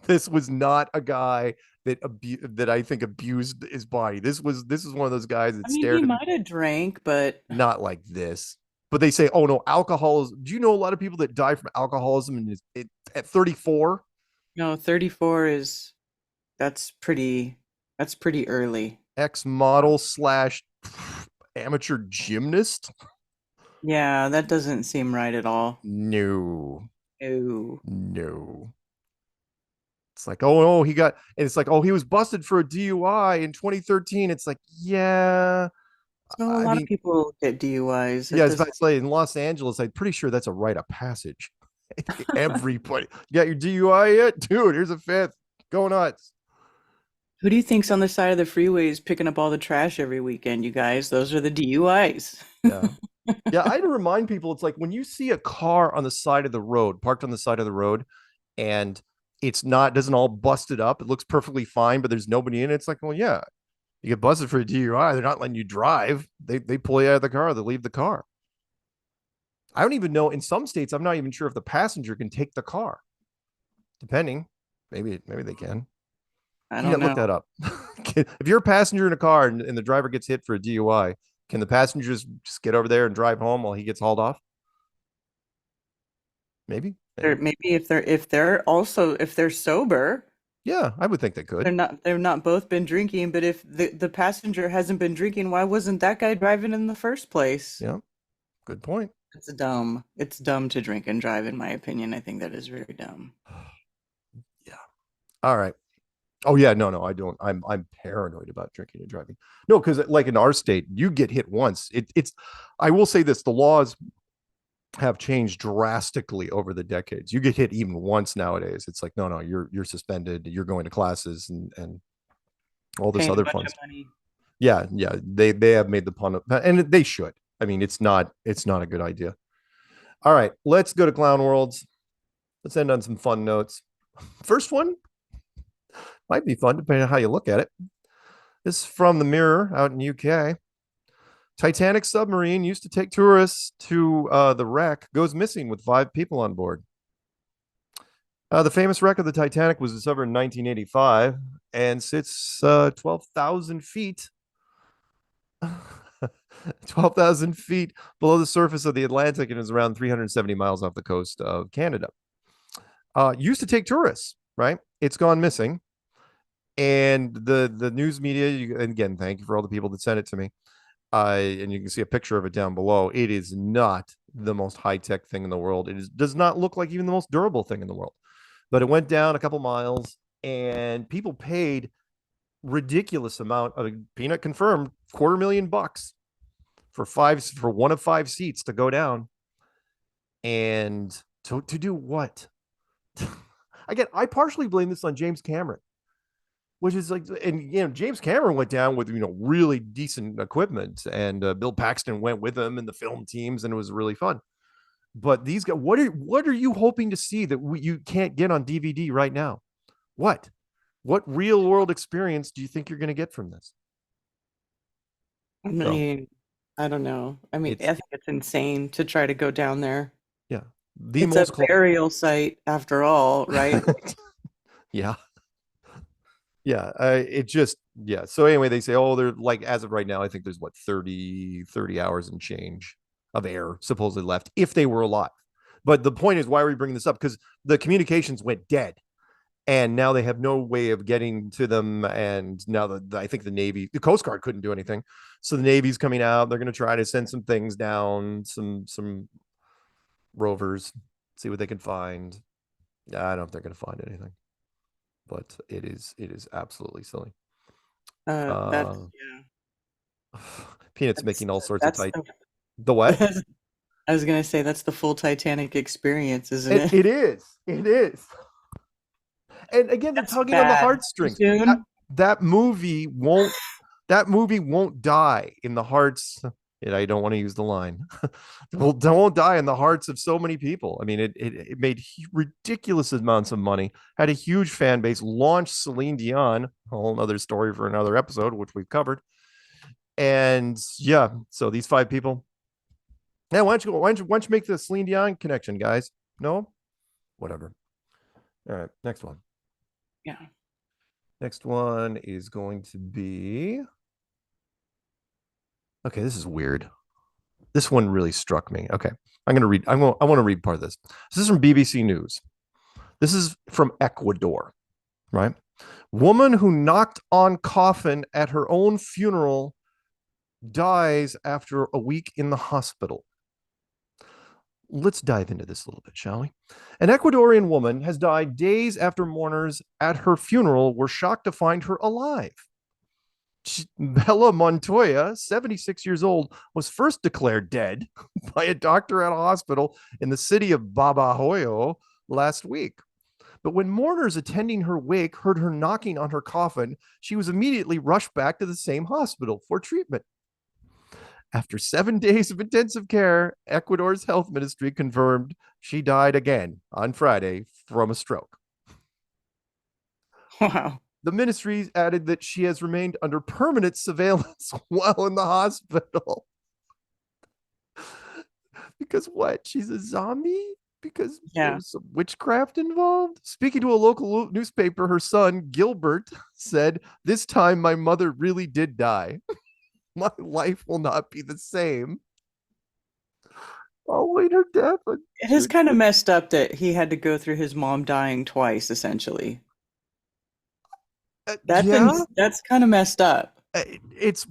this was not a guy that I think abused his body. This is one of those guys that stared. He might have drank, but not like this. But they say, oh no, alcoholism. Do you know a lot of people that die from alcoholism at 34? No, 34 that's pretty early. Ex-model / amateur gymnast. Yeah, that doesn't seem right at all. No. No. It's like, oh, he got, and it's like, oh, he was busted for a DUI in 2013. It's like, yeah. So a lot of people get DUIs. Yeah, it's like in Los Angeles, I'm pretty sure that's a rite of passage. Everybody, you got your DUI yet? Dude, here's a fifth. Go nuts. Who do you think's on the side of the freeways picking up all the trash every weekend, you guys? Those are the DUIs. Yeah. Yeah, I had to remind people, it's like when you see a car on the side of the road, parked on the side of the road, and doesn't all busted up. It looks perfectly fine, but there's nobody in it. It's like, well, yeah. You get busted for a DUI, they're not letting you drive. They pull you out of the car. They leave the car. I don't even know. In some states, I'm not even sure if the passenger can take the car. Depending, maybe they can. I don't know. Look that up. If you're a passenger in a car and the driver gets hit for a DUI, can the passenger just get over there and drive home while he gets hauled off? Maybe. Maybe if they're sober. Yeah, I would think they could. They've not both been drinking, but if the passenger hasn't been drinking, why wasn't that guy driving in the first place? Yeah, good point. It's dumb. It's dumb to drink and drive, in my opinion. I think that is very dumb. Yeah. All right. Oh yeah, no, I don't. I'm paranoid about drinking and driving. No, because like in our state, you get hit once. I will say this: the laws have changed drastically over the decades. You get hit even once nowadays. It's like, no, you're suspended. You're going to classes and all this other fun stuff. Yeah. They have made the pun, and they should. I mean, it's not a good idea. All right, let's go to Clown Worlds. Let's end on some fun notes. First one might be fun depending on how you look at it. This is from the Mirror out in UK. Titanic submarine used to take tourists to the wreck goes missing with 5 people on board. The famous wreck of the Titanic was discovered in 1985 and sits 12,000 feet 12,000 feet below the surface of the Atlantic and is around 370 miles off the coast of Canada. Used to take tourists, right? It's gone missing. And the news media, and again, thank you for all the people that sent it to me. And you can see a picture of it down below. It is not the most high-tech thing in the world. Does not look like even the most durable thing in the world. But it went down a couple miles, and people paid ridiculous amount of, Peanut confirmed, $250,000 for one of 5 seats to go down. And to do what? Again, I partially blame this on James Cameron, which is like, and James Cameron went down with really decent equipment, and Bill Paxton went with him and the film teams, and it was really fun. But these guys, what are you hoping to see that you can't get on DVD right now? What real world experience do you think you're going to get from this? I mean, I don't know. I mean, I think it's insane to try to go down there. Yeah, it's a burial site after all, right? Yeah. Yeah, so anyway, they say, oh, they're like, as of right now, I think there's 30 hours and change of air supposedly left if they were alive. But the point is, why are we bringing this up? Because the communications went dead, and now they have no way of getting to them. And now I think the Coast Guard couldn't do anything, so the Navy's coming out. They're going to try to send some things down, some rovers, see what they can find. I don't know if they're going to find anything, but it is absolutely silly. That's Peanut's making all sorts of that's tight. the, The what? I was gonna say that's the full Titanic experience, isn't it? It is. It is. And again, they're tugging on the heartstrings. That movie won't. That movie won't die in the hearts. And I don't want to use the line. Won't die in the hearts of so many people. I mean, it made ridiculous amounts of money. Had a huge fan base. Launched Celine Dion. A whole other story for another episode, which we've covered. And yeah, so these 5 people. Yeah, why don't you make the Celine Dion connection, guys? No, whatever. All right, next one. Yeah. Next one is going to be. Okay, this is weird. This one really struck me. Okay, I'm going to read. I want to read part of this. This is from BBC News. This is from Ecuador, right? Woman who knocked on coffin at her own funeral dies after a week in the hospital. Let's dive into this a little bit, shall we? An Ecuadorian woman has died days after mourners at her funeral were shocked to find her alive. Bella Montoya, 76 years old, was first declared dead by a doctor at a hospital in the city of Babahoyo last week. But when mourners attending her wake heard her knocking on her coffin, she was immediately rushed back to the same hospital for treatment. After 7 days of intensive care, Ecuador's health ministry confirmed she died again on Friday from a stroke. Wow. The ministry added that she has remained under permanent surveillance while in the hospital. Because what? She's a zombie? Because there's some witchcraft involved? Speaking to a local newspaper, her son, Gilbert, said, "This time my mother really did die. My life will not be the same." Following her death. It is kind of messed up that he had to go through his mom dying twice, essentially. That's kind of messed up. It's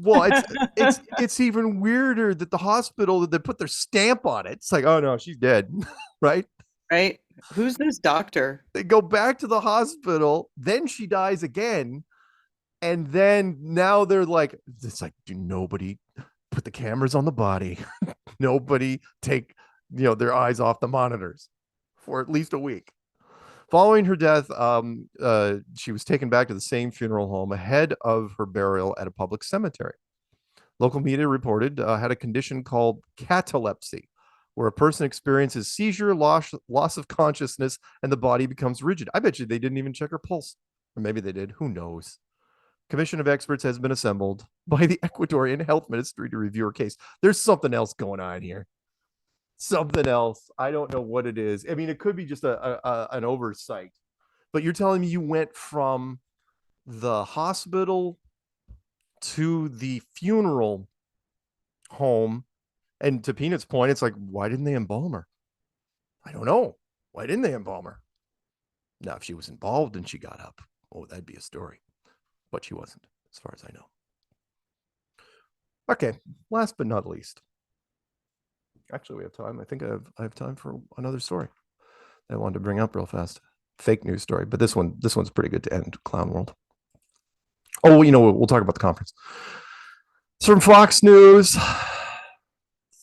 even weirder that the hospital that they put their stamp on it. It's like, oh no, she's dead, right? Right? Who's this doctor? They go back to the hospital, then she dies again, and then now they're like, it's like, do nobody put the cameras on the body? Nobody take their eyes off the monitors for at least a week. Following her death, she was taken back to the same funeral home ahead of her burial at a public cemetery. Local media reported had a condition called catalepsy, where a person experiences seizure, loss of consciousness, and the body becomes rigid. I bet you they didn't even check her pulse. Or maybe they did. Who knows? Commission of experts has been assembled by the Ecuadorian health ministry to review her case. There's something else going on here. Something else. I don't know what it is. I mean, it could be just an oversight. But you're telling me you went from the hospital to the funeral home, and to Peanut's point, it's like, why didn't they embalm her? I don't know. Why didn't they embalm her? Now, if she was involved and she got up, oh, that'd be a story. But she wasn't, as far as I know. Okay, last but not least. Actually, we have time. I think I have time for another story that I wanted to bring up real fast. Fake news story, but this one's pretty good to end Clown World. Oh, we'll talk about the conference. It's from Fox News.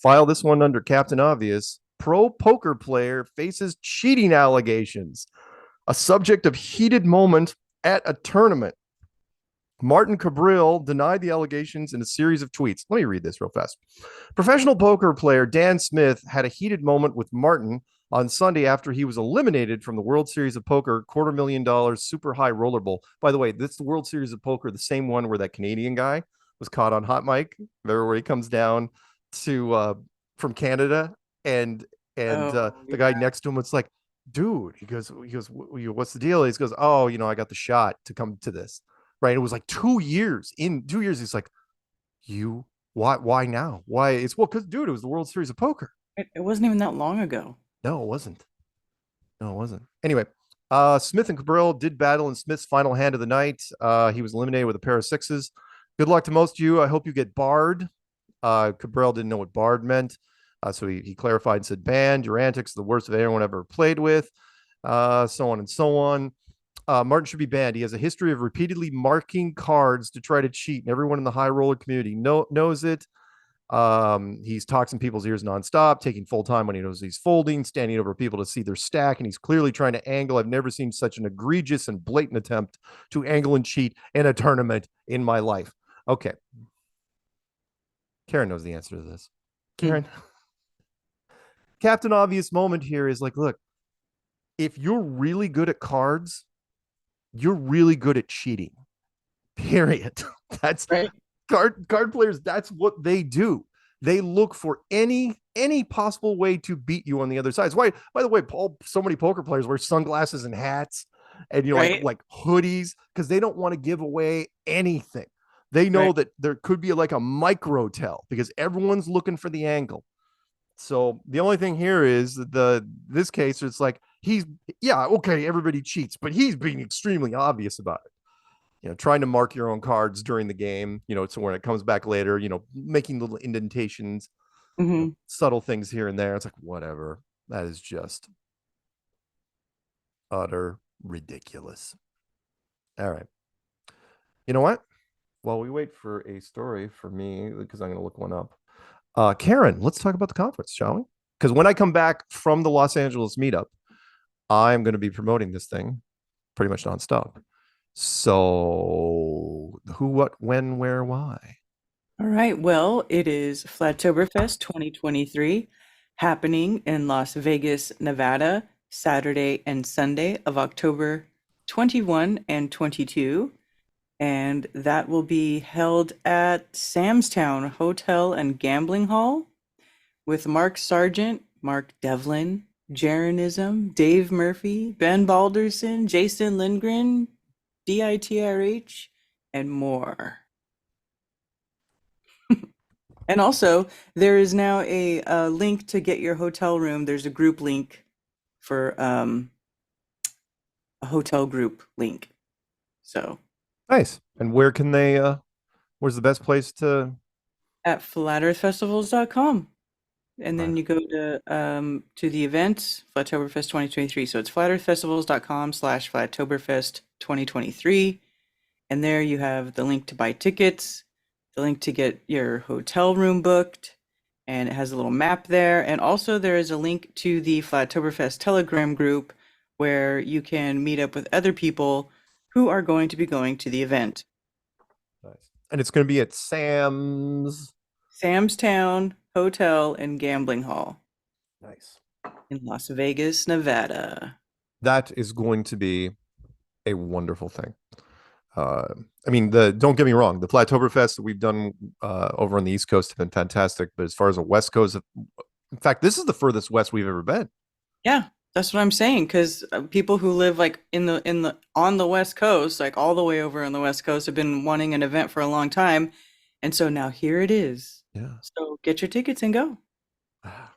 File this one under Captain Obvious. Pro poker player faces cheating allegations. A subject of heated moment at a tournament. Martin Cabril denied the allegations in a series of tweets. Let me read this real fast. Professional poker player Dan Smith had a heated moment with Martin on Sunday after he was eliminated from the World Series of Poker $250,000 super high roller bowl. By the way, this is the World Series of Poker, the same one where that Canadian guy was caught on hot mic. Remember where he comes down to from Canada and the guy next to him was like, dude, he goes, what's the deal? He goes, oh, I got the shot to come to this. Right. It was like 2 years. In 2 years, he's like, why now? Why? It's because, dude, it was the World Series of Poker. It wasn't even that long ago. No, it wasn't. Anyway, Smith and Cabral did battle in Smith's final hand of the night. He was eliminated with a pair of sixes. Good luck to most of you. I hope you get barred. Cabral didn't know what barred meant. So he clarified and said, banned. Your antics are the worst of anyone ever played with. So on and so on. Martin should be banned. He has a history of repeatedly marking cards to try to cheat, and everyone in the high roller community knows it. He's talking people's ears nonstop, taking full time when he knows he's folding, standing over people to see their stack, and he's clearly trying to angle. I've never seen such an egregious and blatant attempt to angle and cheat in a tournament in my life. Okay. Karen knows the answer to this. Karen. Captain Obvious moment here is like, look, if you're really good at cards, you're really good at cheating. Period. That's right. Card players, that's what they do. They look for any possible way to beat you on the other side. Why, by the way, so many poker players wear sunglasses and hats and like hoodies because they don't want to give away anything. They know that there could be like a micro tell because everyone's looking for the angle. So the only thing here is this case, it's like everybody cheats, but he's being extremely obvious about it. Trying to mark your own cards during the game, so when it comes back later, making little indentations, subtle things here and there. It's like, whatever. That is just utter ridiculous. All right. You know what? While we wait for a story for me, because I'm going to look one up. Karen, let's talk about the conference, shall we? Because when I come back from the Los Angeles meetup, I'm going to be promoting this thing pretty much nonstop. So who, what, when, where, why? All right. Well, it is Flattoberfest 2023 happening in Las Vegas, Nevada, Saturday and Sunday of October 21 and 22. And that will be held at Sam's Town Hotel and Gambling Hall with Mark Sargent, Mark Devlin, Jaronism, Dave Murphy, Ben Balderson, Jason Lindgren, DITRH, and more. And also, there is now a link to get your hotel room. There's a group link for a hotel group link. So nice. And where can they? Where's the best place to? At flatearthfestivals.com. And then you go to the event, Flattoberfest 2023. So it's flatearthfestivals.com/Flattoberfest 2023. And there you have the link to buy tickets, the link to get your hotel room booked, and it has a little map there. And also there is a link to the Flattoberfest Telegram group where you can meet up with other people who are going to be going to the event. Nice. And it's going to be at Sam's Town Hotel and Gambling Hall. Nice. In Las Vegas, Nevada. That is going to be a wonderful thing. I mean, don't get me wrong, the Flattoberfest that we've done over on the East Coast have been fantastic, but as far as the West Coast, in fact, this is the furthest west we've ever been. Yeah, that's what I'm saying, because people who live like on the West Coast, like all the way over on the West Coast, have been wanting an event for a long time, and so now here it is. Yeah. So get your tickets and go.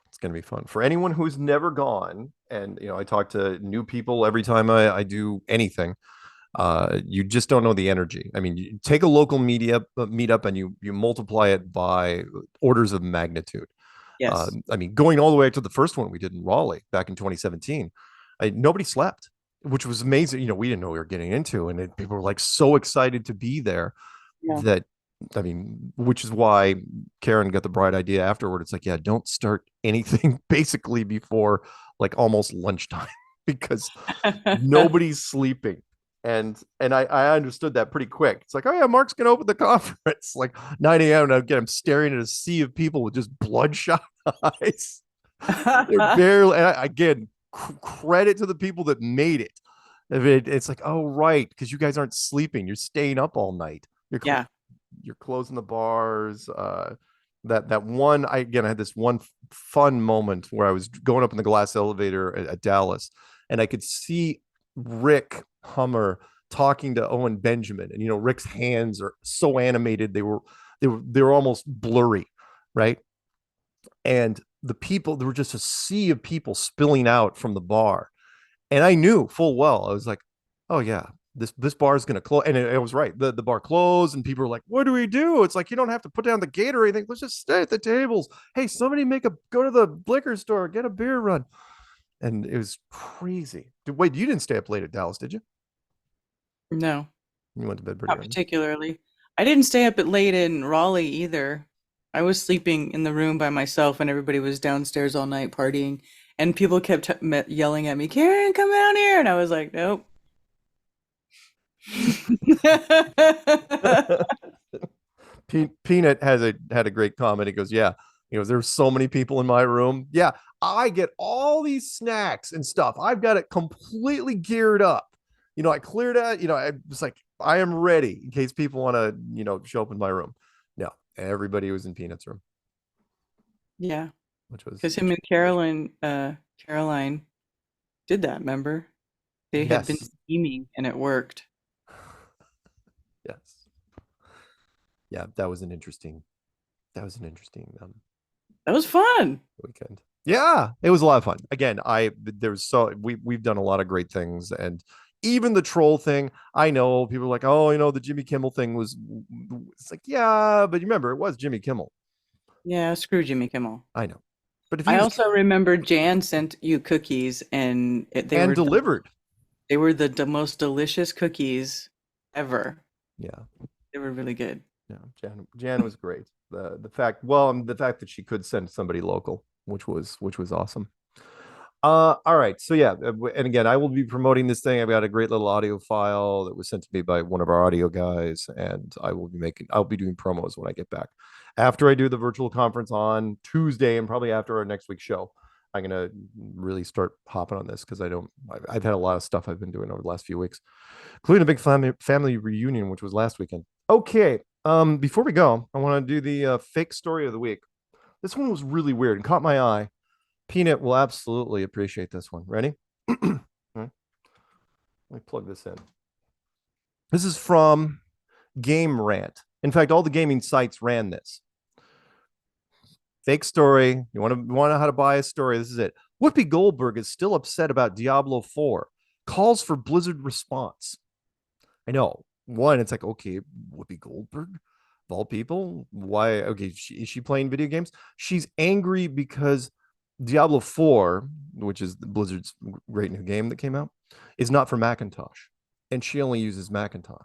It's going to be fun for anyone who's never gone. And I talk to new people every time I do anything. You just don't know the energy. I mean, you take a local meetup and you multiply it by orders of magnitude. Yes. I mean, going all the way to the first one we did in Raleigh back in 2017, nobody slept, which was amazing. We didn't know what we were getting into, and people were like so excited to be there that, I mean, which is why Karen got the bright idea afterward. It's like, yeah, don't start anything basically before like almost lunchtime because nobody's sleeping. And I understood that pretty quick. It's like, oh yeah, Mark's gonna open the conference like 9 a.m. and I'm staring at a sea of people with just bloodshot eyes. They're barely. And again, credit to the people that made it. It's like, oh right, because you guys aren't sleeping. You're staying up all night. You're closing the bars. That one. I had this one fun moment where I was going up in the glass elevator at Dallas, and I could see Rick Hummer talking to Owen Benjamin, and Rick's hands are so animated they were almost blurry, right? And the people, there were just a sea of people spilling out from the bar, and I knew full well, I was like, oh yeah, this bar is going to close. And it was right, the bar closed, and people were like, what do we do? It's like, you don't have to put down the gate or anything, let's just stay at the tables. Hey, somebody go to the liquor store, get a beer run. And it was crazy. Wait, you didn't stay up late at Dallas, did you? No, You went to bed pretty not early. particularly. I didn't stay up late in Raleigh either. I was sleeping in the room by myself, and everybody was downstairs all night partying. And people kept yelling at me, "Karen, come down here!" And I was like, "Nope." Peanut had a great comment. He goes, "Yeah, there's so many people in my room. Yeah, I get all these snacks and stuff. I've got it completely geared up. I cleared out. I was like, I am ready in case people want to, show up in my room. No, everybody was in Peanut's room. Yeah, which was because him and Caroline did that. Remember, they had been scheming, and it worked. Yes. Yeah, that was an interesting. That was fun. Weekend. Yeah, it was a lot of fun. Again, we've done a lot of great things, and even the troll thing. I know people are like, oh, the Jimmy Kimmel thing was. It's like, yeah, but you remember it was Jimmy Kimmel. Yeah, screw Jimmy Kimmel. I know, but I also remember Jan sent you cookies, and they were delivered. They were the most delicious cookies ever. Yeah, they were really good. Yeah, Jan was great. The fact that she could send somebody local, which was awesome. All right, so yeah, and again, I will be promoting this thing. I've got a great little audio file that was sent to me by one of our audio guys, and I'll be doing promos when I get back after I do the virtual conference on Tuesday, and probably after our next week's show. I'm gonna really start hopping on this because I've had a lot of stuff I've been doing over the last few weeks, including a big family reunion, which was last weekend. Okay, before we go, I want to do the fake story of the week. This one was really weird and caught my eye. Peanut will absolutely appreciate this one. Ready? Let me plug this in. This is from Game Rant. In fact, all the gaming sites ran this. Fake story. You want to know how to buy a story? This is it. Whoopi Goldberg is still upset about Diablo 4. Calls for Blizzard response. I know. One, it's like, okay, Whoopi Goldberg, of all people, why? Okay, is she playing video games? She's angry because Diablo 4, which is Blizzard's great new game that came out, is not for Macintosh, and she only uses Macintosh.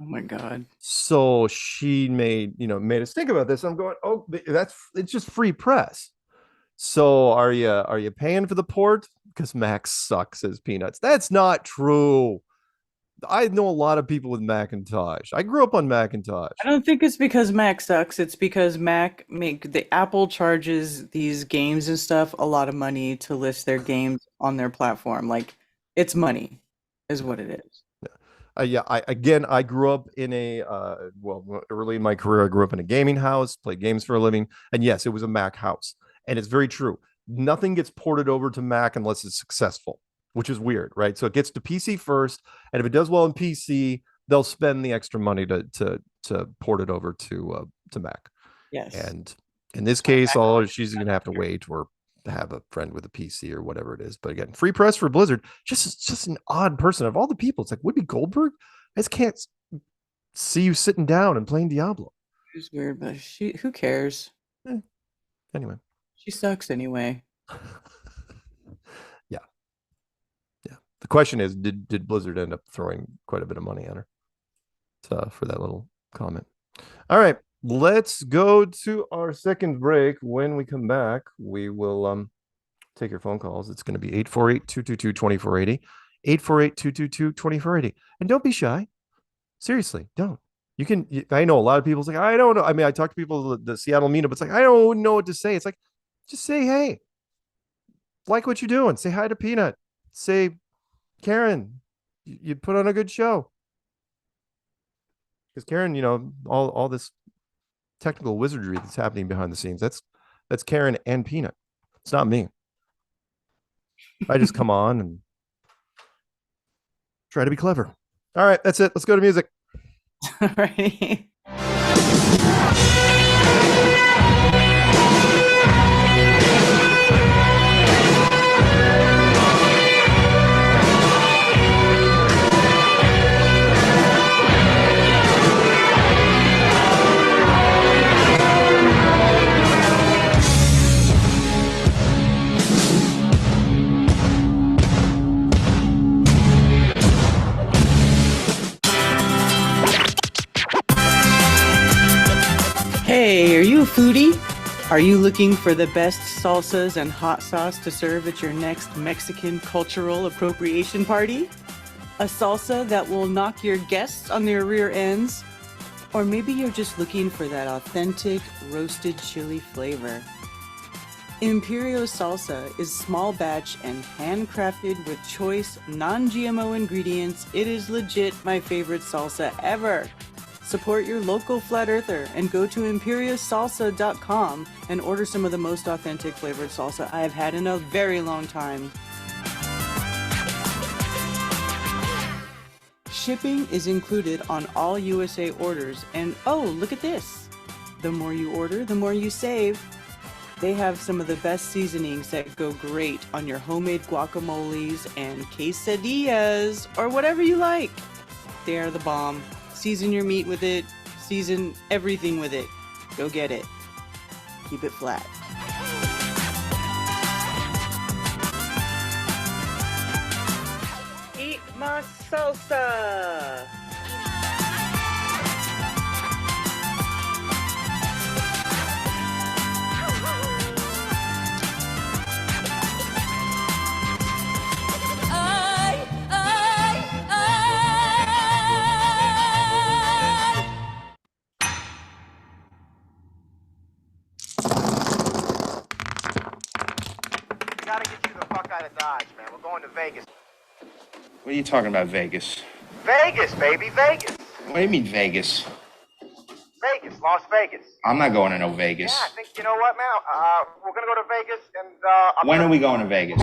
Oh my God! So she made us think about this. I'm going, oh, it's just free press. So are you paying for the port? Because Mac sucks, says Peanuts. That's not true. I know a lot of people with Macintosh. I grew up on Macintosh. I don't think it's because Mac sucks. It's because Apple charges these games and stuff a lot of money to list their games on their platform. Like, it's money, is what it is. I grew up in early in my career, I grew up in a gaming house, played games for a living, and yes, it was a Mac house, and it's very true. Nothing gets ported over to Mac unless it's successful, which is weird, right? So it gets to PC first, and if it does well in PC, they'll spend the extra money to port it over to Mac. Yes. And in this case, she's gonna have to wait or have a friend with a PC or whatever it is. But again, free press for Blizzard. Just an odd person of all the people. It's like Whoopi Goldberg. I just can't see you sitting down and playing Diablo. It's weird, but who cares? Anyway, she sucks anyway. Yeah. The question is, did Blizzard end up throwing quite a bit of money at her for that little comment? All right, let's go to our second break. When we come back, we will take your phone calls. It's going to be 848-222-2480, 848-222-2480. And don't be shy. Seriously, don't. You can. I know a lot of people's like, I don't know. I mean, I talk to people at the Seattle meetup. It's like, I don't know what to say. It's like, just say, hey, like what you're doing. Say hi to Peanut. Say, Karen, you put on a good show. Because Karen, all this technical wizardry that's happening behind the scenes, that's Karen and Peanut. It's not me. I just come on and try to be clever. All right, that's it. Let's go to music. All right. Hey, are you a foodie? Are you looking for the best salsas and hot sauce to serve at your next Mexican cultural appropriation party? A salsa that will knock your guests on their rear ends? Or maybe you're just looking for that authentic roasted chili flavor. Imperio Salsa is small batch and handcrafted with choice non-GMO ingredients. It is legit my favorite salsa ever. Support your local flat earther and go to imperiosalsa.com and order some of the most authentic flavored salsa I have had in a very long time. Shipping is included on all USA orders, and oh, look at this. The more you order, the more you save. They have some of the best seasonings that go great on your homemade guacamoles and quesadillas or whatever you like. They are the bomb. Season your meat with it. Season everything with it. Go get it. Keep it flat. Eat my salsa. Out of Dodge, man. We're going to Vegas. What are you talking about, Vegas? Vegas, baby, Vegas. What do you mean, Vegas? Vegas, Las Vegas. I'm not going to no Vegas. Yeah, I think, you know what, man? We're going to go to Vegas and, When are we going to Vegas?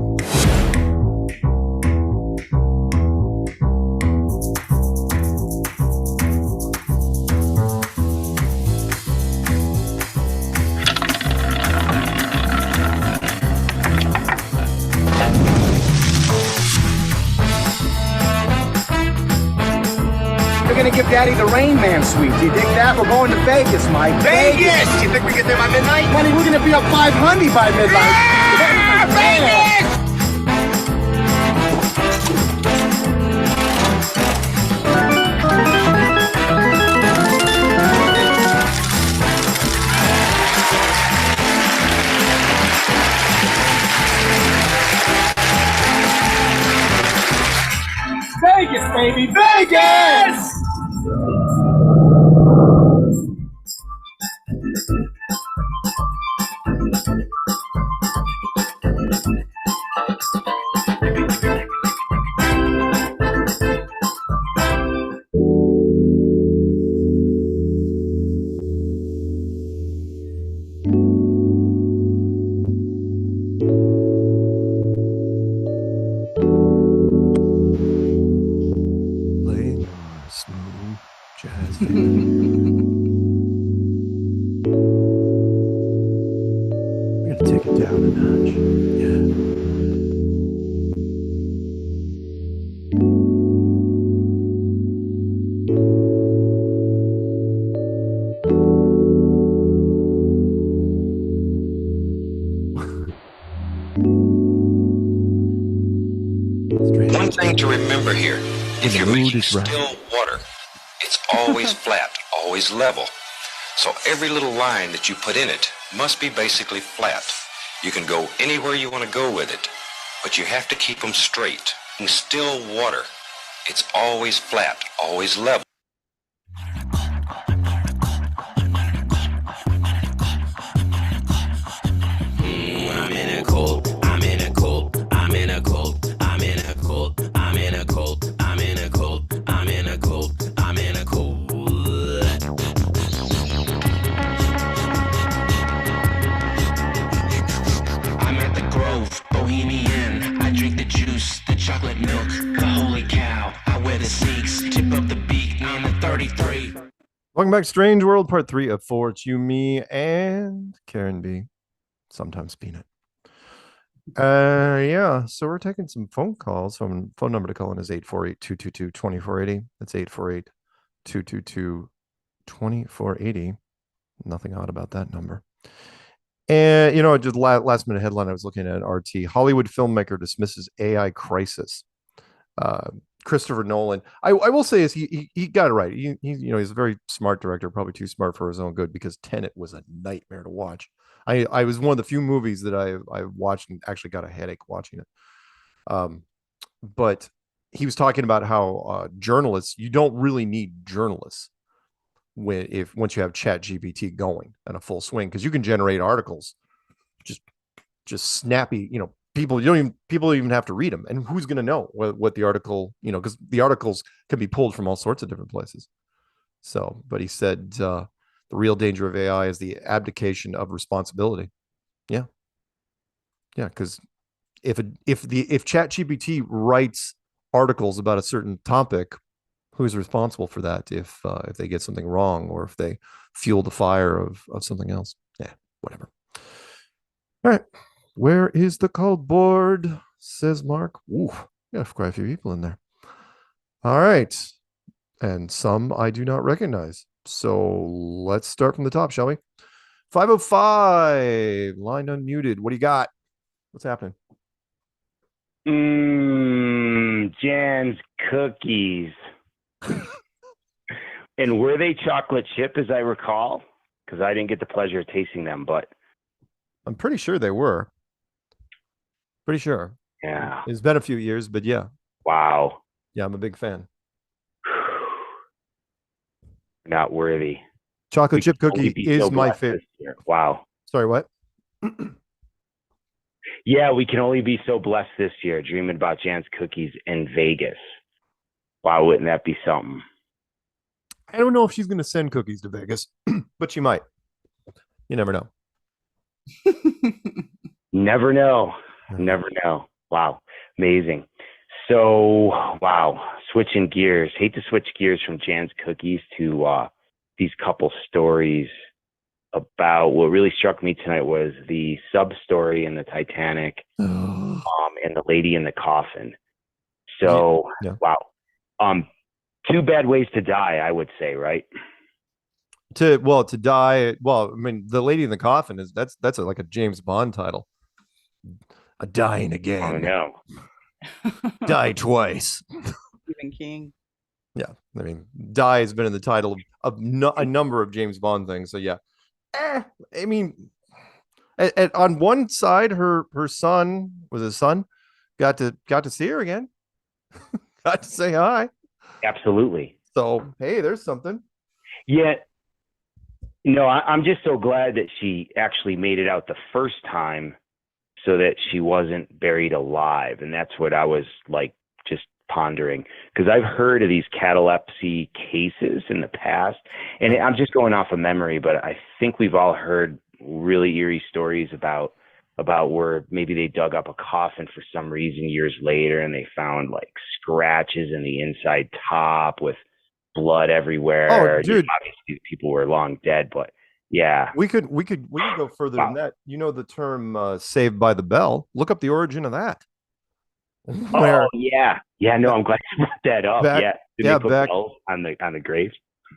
We're gonna give Daddy the Rain Man suite. Do you dig that? We're going to Vegas, Mike. Vegas! You think we get there by midnight? Honey, we're gonna be up 500 by midnight. Yeah! Vegas! Vegas, baby, Vegas! One thing to remember here, if you're making still water, it's always flat, always level. So every little line that you put in it must be basically flat. You can go anywhere you want to go with it, but you have to keep them straight. In still water, it's always flat, always level. I'm in a cult, I'm in a cult, I'm in a cult, I'm in a cult, I'm in a cult, I'm in a cult, I'm in a cult, I'm in a cult. I'm at the Grove, Bohemian. I drink the juice, the chocolate milk, the holy cow. I wear the sneaks, tip up the beak on the 33. Welcome back, Strange World, part 3 of 4. It's you, me, and Karen B. Sometimes Peanut. Yeah, so we're taking some phone calls. Phone number to call in is 848-222-2480. That's 848-222-2480. Nothing odd about that number. And, you know, just last minute headline I was looking at RT. Hollywood filmmaker dismisses AI crisis. Christopher Nolan. I will say is he got it right. He's a very smart director, probably too smart for his own good, because Tenet was a nightmare to watch. I was one of the few movies that I watched and actually got a headache watching it. But he was talking about how journalists, you don't really need journalists once you have Chat GPT going in a full swing, because you can generate articles just snappy, people don't even have to read them, and who's going to know what the article, because the articles can be pulled from all sorts of different places. So, but he said the real danger of AI is the abdication of responsibility. Yeah, because if ChatGPT writes articles about a certain topic, who's responsible for that if they get something wrong, or if they fuel the fire of something else? Yeah, whatever. All right. Where is the called board? Says Mark. Ooh, got quite a few people in there. All right. And some I do not recognize. So let's start from the top, shall we? 505, line unmuted. What do you got? What's happening? Jan's cookies. And were they chocolate chip, as I recall? Because I didn't get the pleasure of tasting them, but I'm pretty sure they were. Pretty sure. Yeah. It's been a few years, but yeah. Wow. Yeah, I'm a big fan. Not worthy. Chocolate chip cookie is so my favorite. Wow. Sorry, what? Yeah, we can only be so blessed this year, dreaming about Jan's cookies in Vegas. Wow, wouldn't that be something? I don't know if she's going to send cookies to Vegas, but she might. You never know. Never know. Never know. Wow. Amazing. So, wow. Switching gears. Hate to switch gears from Jan's cookies to these couple stories about what really struck me tonight was the sub story in the Titanic and the lady in the coffin. So, wow. Two bad ways to die, I would say, right? To die. Well, I mean, the lady in the coffin that's like a James Bond title. A dying again. Oh no. Die twice. Stephen King. Yeah, I mean, die has been in the title of a number of James Bond things. So yeah, I mean, on one side, her son was his son, got to see her again, got to say hi. Absolutely. So hey, there's something. Yeah. No, I'm just so glad that she actually made it out the first time, so that she wasn't buried alive. And that's what I was like just pondering, because I've heard of these catalepsy cases in the past, and I'm just going off of memory, but I think we've all heard really eerie stories about where maybe they dug up a coffin for some reason years later, and they found like scratches in the inside top with blood everywhere. Oh, dude. Obviously people were long dead, but yeah, we could go further than that. You know the term "Saved by the Bell." Look up the origin of that. Oh yeah. No, I'm glad you brought that up. Did they put bells on the graves?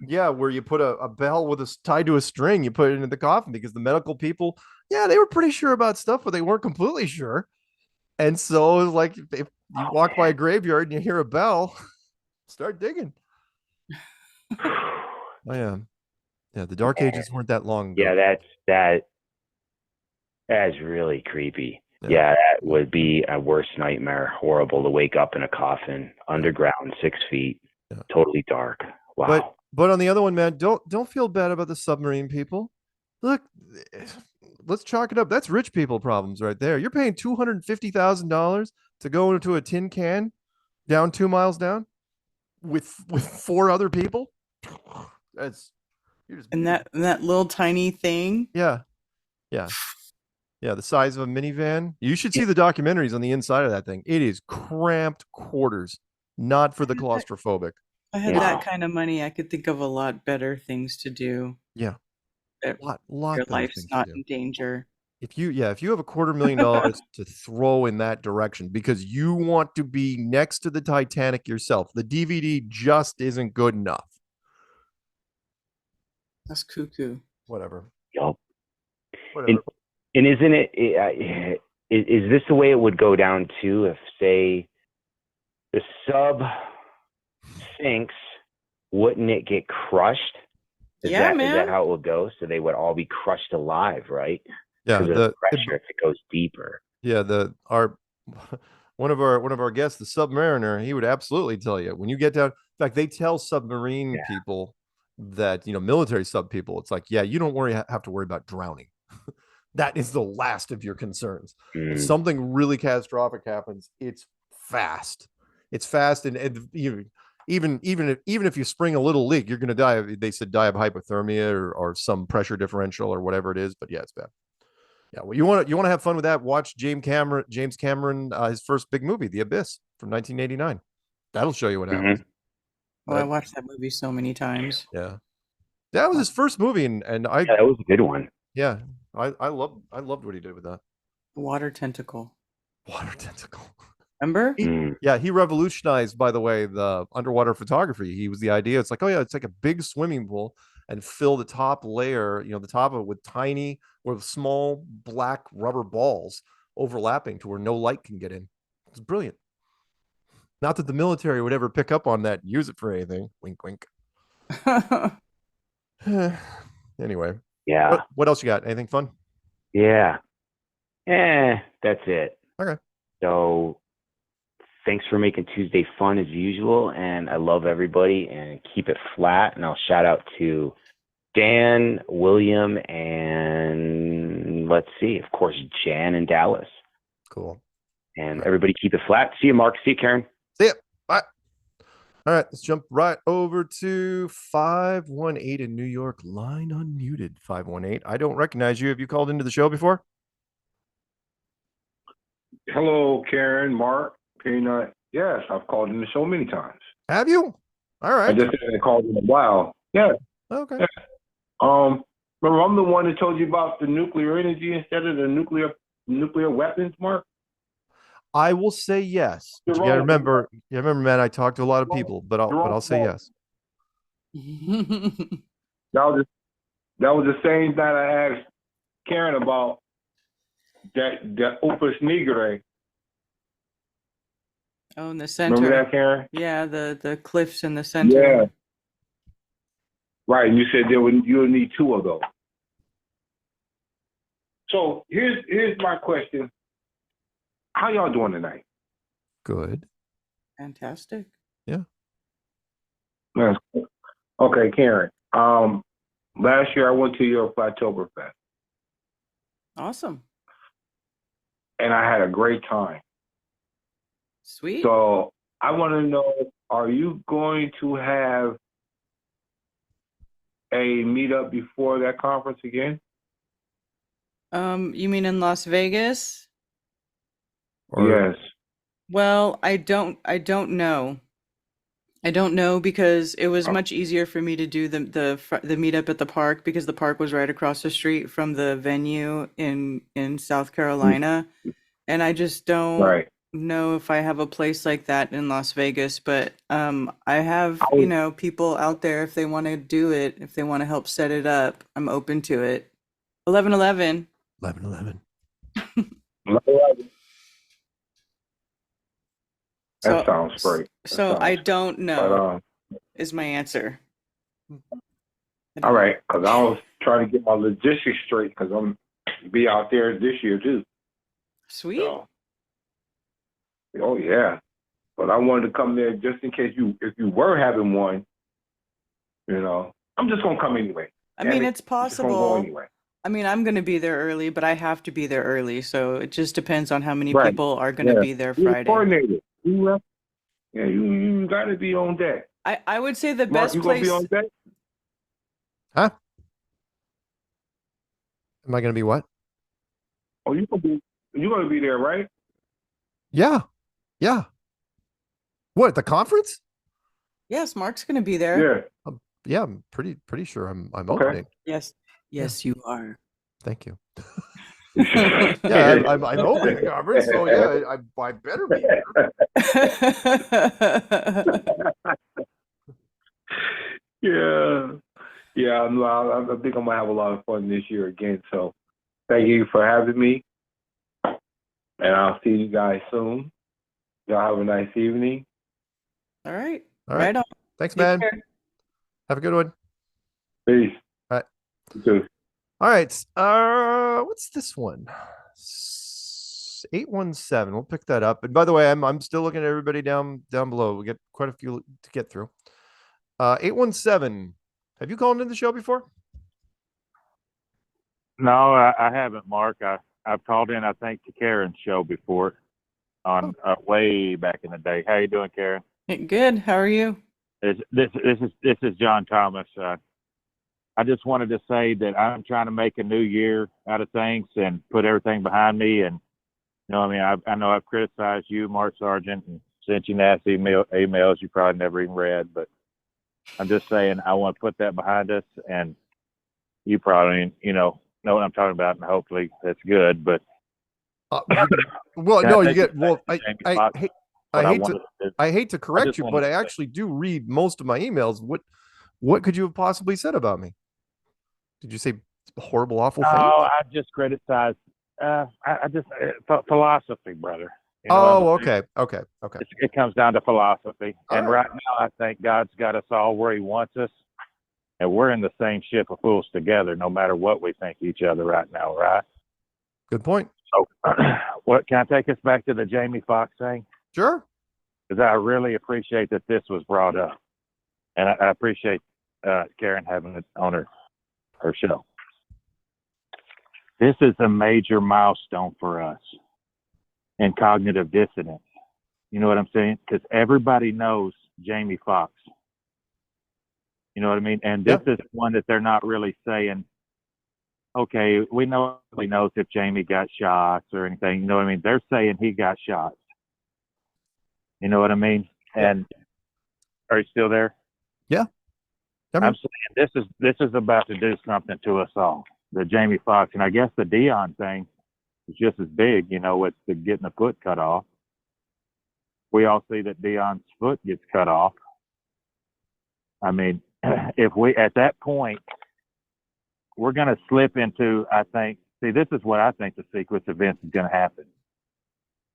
Yeah, where you put a bell with tied to a string, you put it into the coffin, because the medical people, they were pretty sure about stuff, but they weren't completely sure. And so, like, if you walk by a graveyard and you hear a bell, start digging. Oh yeah. Yeah, the Dark Ages weren't that long ago. Yeah, that is really creepy. Yeah, that would be a worst nightmare. Horrible to wake up in a coffin, underground, 6 feet, totally dark. Wow. But on the other one, man, don't feel bad about the submarine people. Look, let's chalk it up. That's rich people problems right there. You're paying $250,000 to go into a tin can down 2 miles down with 4 other people. And that little tiny thing. Yeah, the size of a minivan. You should see the documentaries on the inside of that thing. It is cramped quarters, not for the claustrophobic. If I had that kind of money, I could think of a lot better things to do. Yeah, lot your life's not in danger. If you have $250,000 to throw in that direction because you want to be next to the Titanic yourself, the DVD just isn't good enough. That's cuckoo. Whatever. Yup. Whatever. And isn't it? Is this the way it would go down too? If say the sub thinks, wouldn't it get crushed? Is that how it would go? So they would all be crushed alive, right? Yeah, Because of the pressure if it goes deeper. Yeah, one of our guests, the Submariner, he would absolutely tell you when you get down. In fact, they tell submarine people that, military sub people, it's like, yeah, you don't have to worry about drowning. That is the last of your concerns. If something really catastrophic happens, it's fast. It's fast, and even if you spring a little leak, you're going to die. They said die of hypothermia or some pressure differential or whatever it is. But yeah, it's bad. Yeah, well, you want to have fun with that? Watch James Cameron, his first big movie, The Abyss from 1989. That'll show you what happens. Oh, I watched that movie so many times. Yeah, that was his first movie, and that was a good one. Yeah, I loved what he did with that. Water tentacle. Remember? Mm. Yeah, he revolutionized, by the way, the underwater photography. He was the idea. It's like, oh yeah, it's like a big swimming pool, and fill the top layer, the top of it with tiny or small black rubber balls overlapping to where no light can get in. It's brilliant. Not that the military would ever pick up on that and use it for anything. Wink, wink. Anyway. Yeah. What else you got? Anything fun? Yeah. That's it. Okay. So thanks for making Tuesday fun as usual. And I love everybody, and keep it flat. And I'll shout out to Dan, William, and let's see, of course, Jan in Dallas. Cool. And everybody keep it flat. See you, Mark. See you, Karen. See ya. Bye. All right, let's jump right over to 518 in New York. Line unmuted, 518. I don't recognize you. Have you called into the show before? Hello, Karen, Mark, Peanut. Yes, I've called in the show many times. Have you? All right. I just haven't called in a while. Yeah. Okay. Yeah. Remember, I'm the one that told you about the nuclear energy instead of the nuclear weapons, Mark? I will say yes. But you gotta remember, man, I talked to a lot of people, but I'll say yes. That was the same thing I asked Karen about that Opus Nigre. Oh, in the center. Remember that, Karen? Yeah, the cliffs in the center. Yeah. Right, and you said you'll need two of those. So here's my question. How y'all doing tonight? Good. Fantastic. Yeah. That's cool. Okay, Karen. Last year I went to your Flattoberfest. Awesome. And I had a great time. Sweet. So I want to know, are you going to have a meetup before that conference again? You mean in Las Vegas? Yes. Well, I don't know. I don't know because it was much easier for me to do the meetup at the park because the park was right across the street from the venue in South Carolina, and I just don't know if I have a place like that in Las Vegas. But I have people out there if they want to do it, if they want to help set it up, I'm open to it. 11/11. 11/11. 11/11. That So- sounds great. So I don't know is my answer. All right, because I was trying to get my logistics straight because I'm be out there this year too. Sweet. So, oh yeah, but I wanted to come there just in case if you were having one. I'm just gonna come anyway. I mean, it's I'm just gonna possible. go anyway. I mean, I'm going to be there early, but I have to be there early. So it just depends on how many Right. people are going to be there You're Friday. coordinated. You got to be on deck. I would say the Mark, best you gonna place. be on deck? Huh? Am I going to be what? Oh, you're gonna be there, right? Yeah. Yeah. What, at the conference? Yes, Mark's going to be there. Yeah. Yeah, I'm pretty sure I'm Okay. opening. Yes, you are. Thank you. Yeah, I'm opening the conference, so yeah, I better be here. Yeah. I think I'm gonna have a lot of fun this year again. So, thank you for having me, and I'll see you guys soon. Y'all have a nice evening. All right. All right. Right on. Thanks, man. care. Have a good one. Peace. All right. You too. All right. What's this one? 817. We'll pick that up. And by the way, I'm still looking at everybody down below. We get quite a few to get through. 817. Have you called into the show before? No, I haven't, Mark. I've called in, I think, to Karen's show before on way back in the day. How you doing, Karen? Good. How are you? This is John Thomas. I just wanted to say that I'm trying to make a new year out of things and put everything behind me. And I know I've criticized you, Mark Sargent, and sent you nasty emails you probably never even read. But I'm just saying I want to put that behind us, and you probably know what I'm talking about, and hopefully that's good. But well, no, you get well. I hate to I correct just you, wanted but to I actually do read most of my emails. What could you have possibly said about me? Did you say horrible, awful things? Oh, I just criticized. I just philosophy, brother. You know Oh, what I'm saying? okay. It comes down to philosophy, and right. right now I think God's got us all where He wants us, and we're in the same ship of fools together, no matter what we think of each other right now, right? Good point. So, what can I take us back to the Jamie Foxx thing? Sure. Because I really appreciate that this was brought up, and I appreciate Karen having it on her show. This is a major milestone for us in cognitive dissonance. You know what I'm saying? Because everybody knows Jamie Foxx. You know what I mean? And this is one that they're not really saying, okay, we know nobody knows if Jamie got shots or anything. You know what I mean? They're saying he got shots. You know what I mean? And are you still there? Yeah. I'm saying this is about to do something to us all. The Jamie Foxx, and I guess the Deion thing is just as big, with the getting the foot cut off. We all see that Deion's foot gets cut off. I mean, if we, at that point, we're going to slip into, this is what I think the sequence of events is going to happen.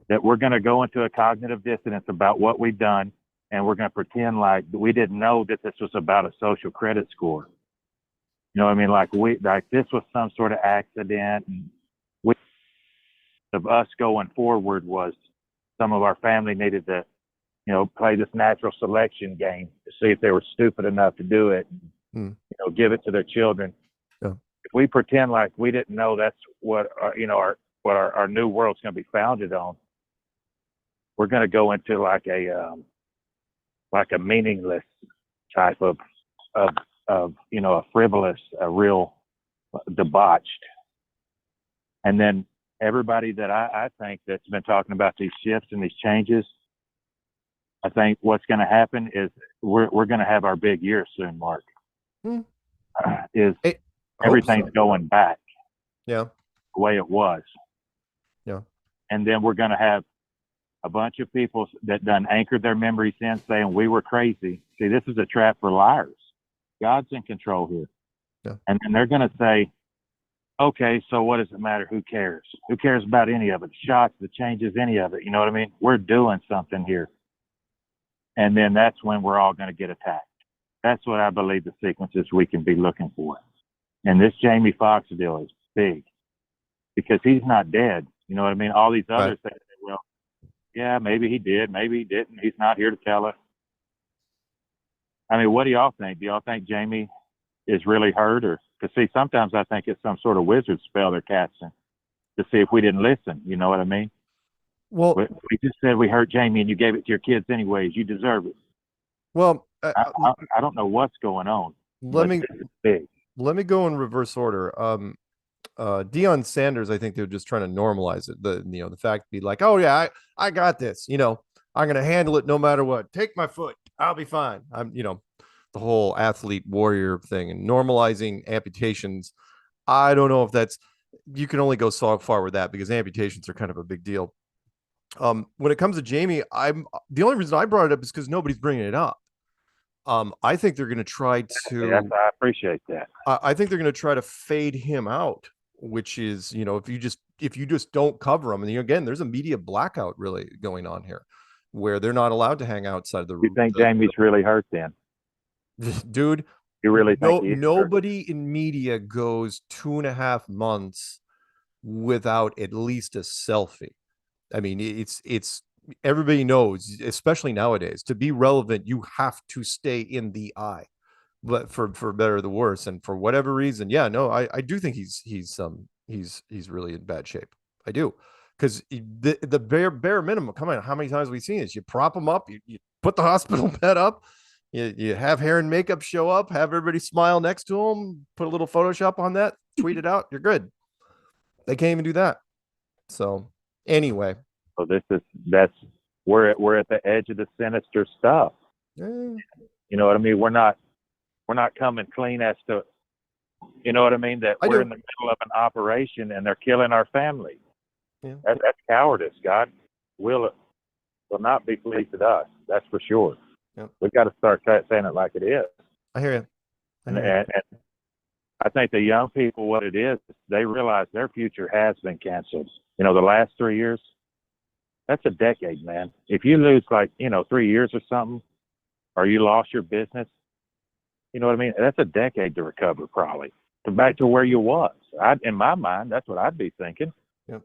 That we're going to go into a cognitive dissonance about what we've done, and we're going to pretend like we didn't know that this was about a social credit score. You know what I mean? Like this was some sort of accident. And of us going forward was some of our family needed to, play this natural selection game to see if they were stupid enough to do it. Give it to their children. Yeah. If we pretend like we didn't know that's what our new world's going to be founded on, we're going to go into like a meaningless type of a frivolous, a real debauched. And then everybody that I think that's been talking about these shifts and these changes, I think what's going to happen is we're going to have our big year soon, Mark. Everything's going back. Yeah. The way it was. Yeah. And then we're going to have a bunch of people that done anchored their memories in saying we were crazy. See, this is a trap for liars. God's in control here. Yeah. And then they're going to say, okay, so what does it matter? Who cares? Who cares about any of it? The shots, the changes, any of it. You know what I mean? We're doing something here. And then that's when we're all going to get attacked. That's what I believe the sequences we can be looking for. And this Jamie Foxx deal is big because he's not dead. You know what I mean? All these others say, well, yeah, maybe he did, maybe he didn't. He's not here to tell us. I mean, what do y'all think? Do y'all think Jamie is really hurt? Or, because see, sometimes I think it's some sort of wizard spell they're casting to see if we didn't listen. You know what I mean? Well, we just said we hurt Jamie and you gave it to your kids anyways. You deserve it. Well, I don't know what's going on. Let me go in reverse order. Deion Sanders, I think they're just trying to normalize it. The fact to be like, oh yeah, I got this. I'm going to handle it no matter what. Take my foot. I'll be fine. The whole athlete warrior thing and normalizing amputations. I don't know if you can only go so far with that because amputations are kind of a big deal. When it comes to Jamie, the only reason I brought it up is because nobody's bringing it up. I think they're going to try to. Yes, I appreciate that. I think they're going to try to fade him out, which is, if you just don't cover him, and again, there's a media blackout really going on here, where they're not allowed to hang outside of the room. You think Jamie's really hurt then? Dude, You really think he is? nobody in media goes 2.5 months without at least a selfie. I mean, it's everybody knows, especially nowadays, to be relevant, you have to stay in the eye, but for better or the worse. And for whatever reason, yeah, no, I do think he's really in bad shape. I do. Because the bare minimum, come on, how many times have we seen this? You prop him up, you put the hospital bed up, you have hair and makeup show up, have everybody smile next to him, put a little Photoshop on that, tweet it out, you're good. They can't even do that. So anyway, So we're at the edge of the sinister stuff. You know what I mean? We're not coming clean as to, you know what I mean? That we're in the middle of an operation and they're killing our family. Yeah. That's cowardice. God will not be pleased with us. That's for sure. Yep. We got to start saying it like it is. I hear you. And I think the young people, what it is, they realize their future has been canceled. The last 3 years, that's a decade, man. If you lose 3 years or something, or you lost your business, you know what I mean? That's a decade to recover, probably, back to where you was. In my mind, that's what I'd be thinking. Yep.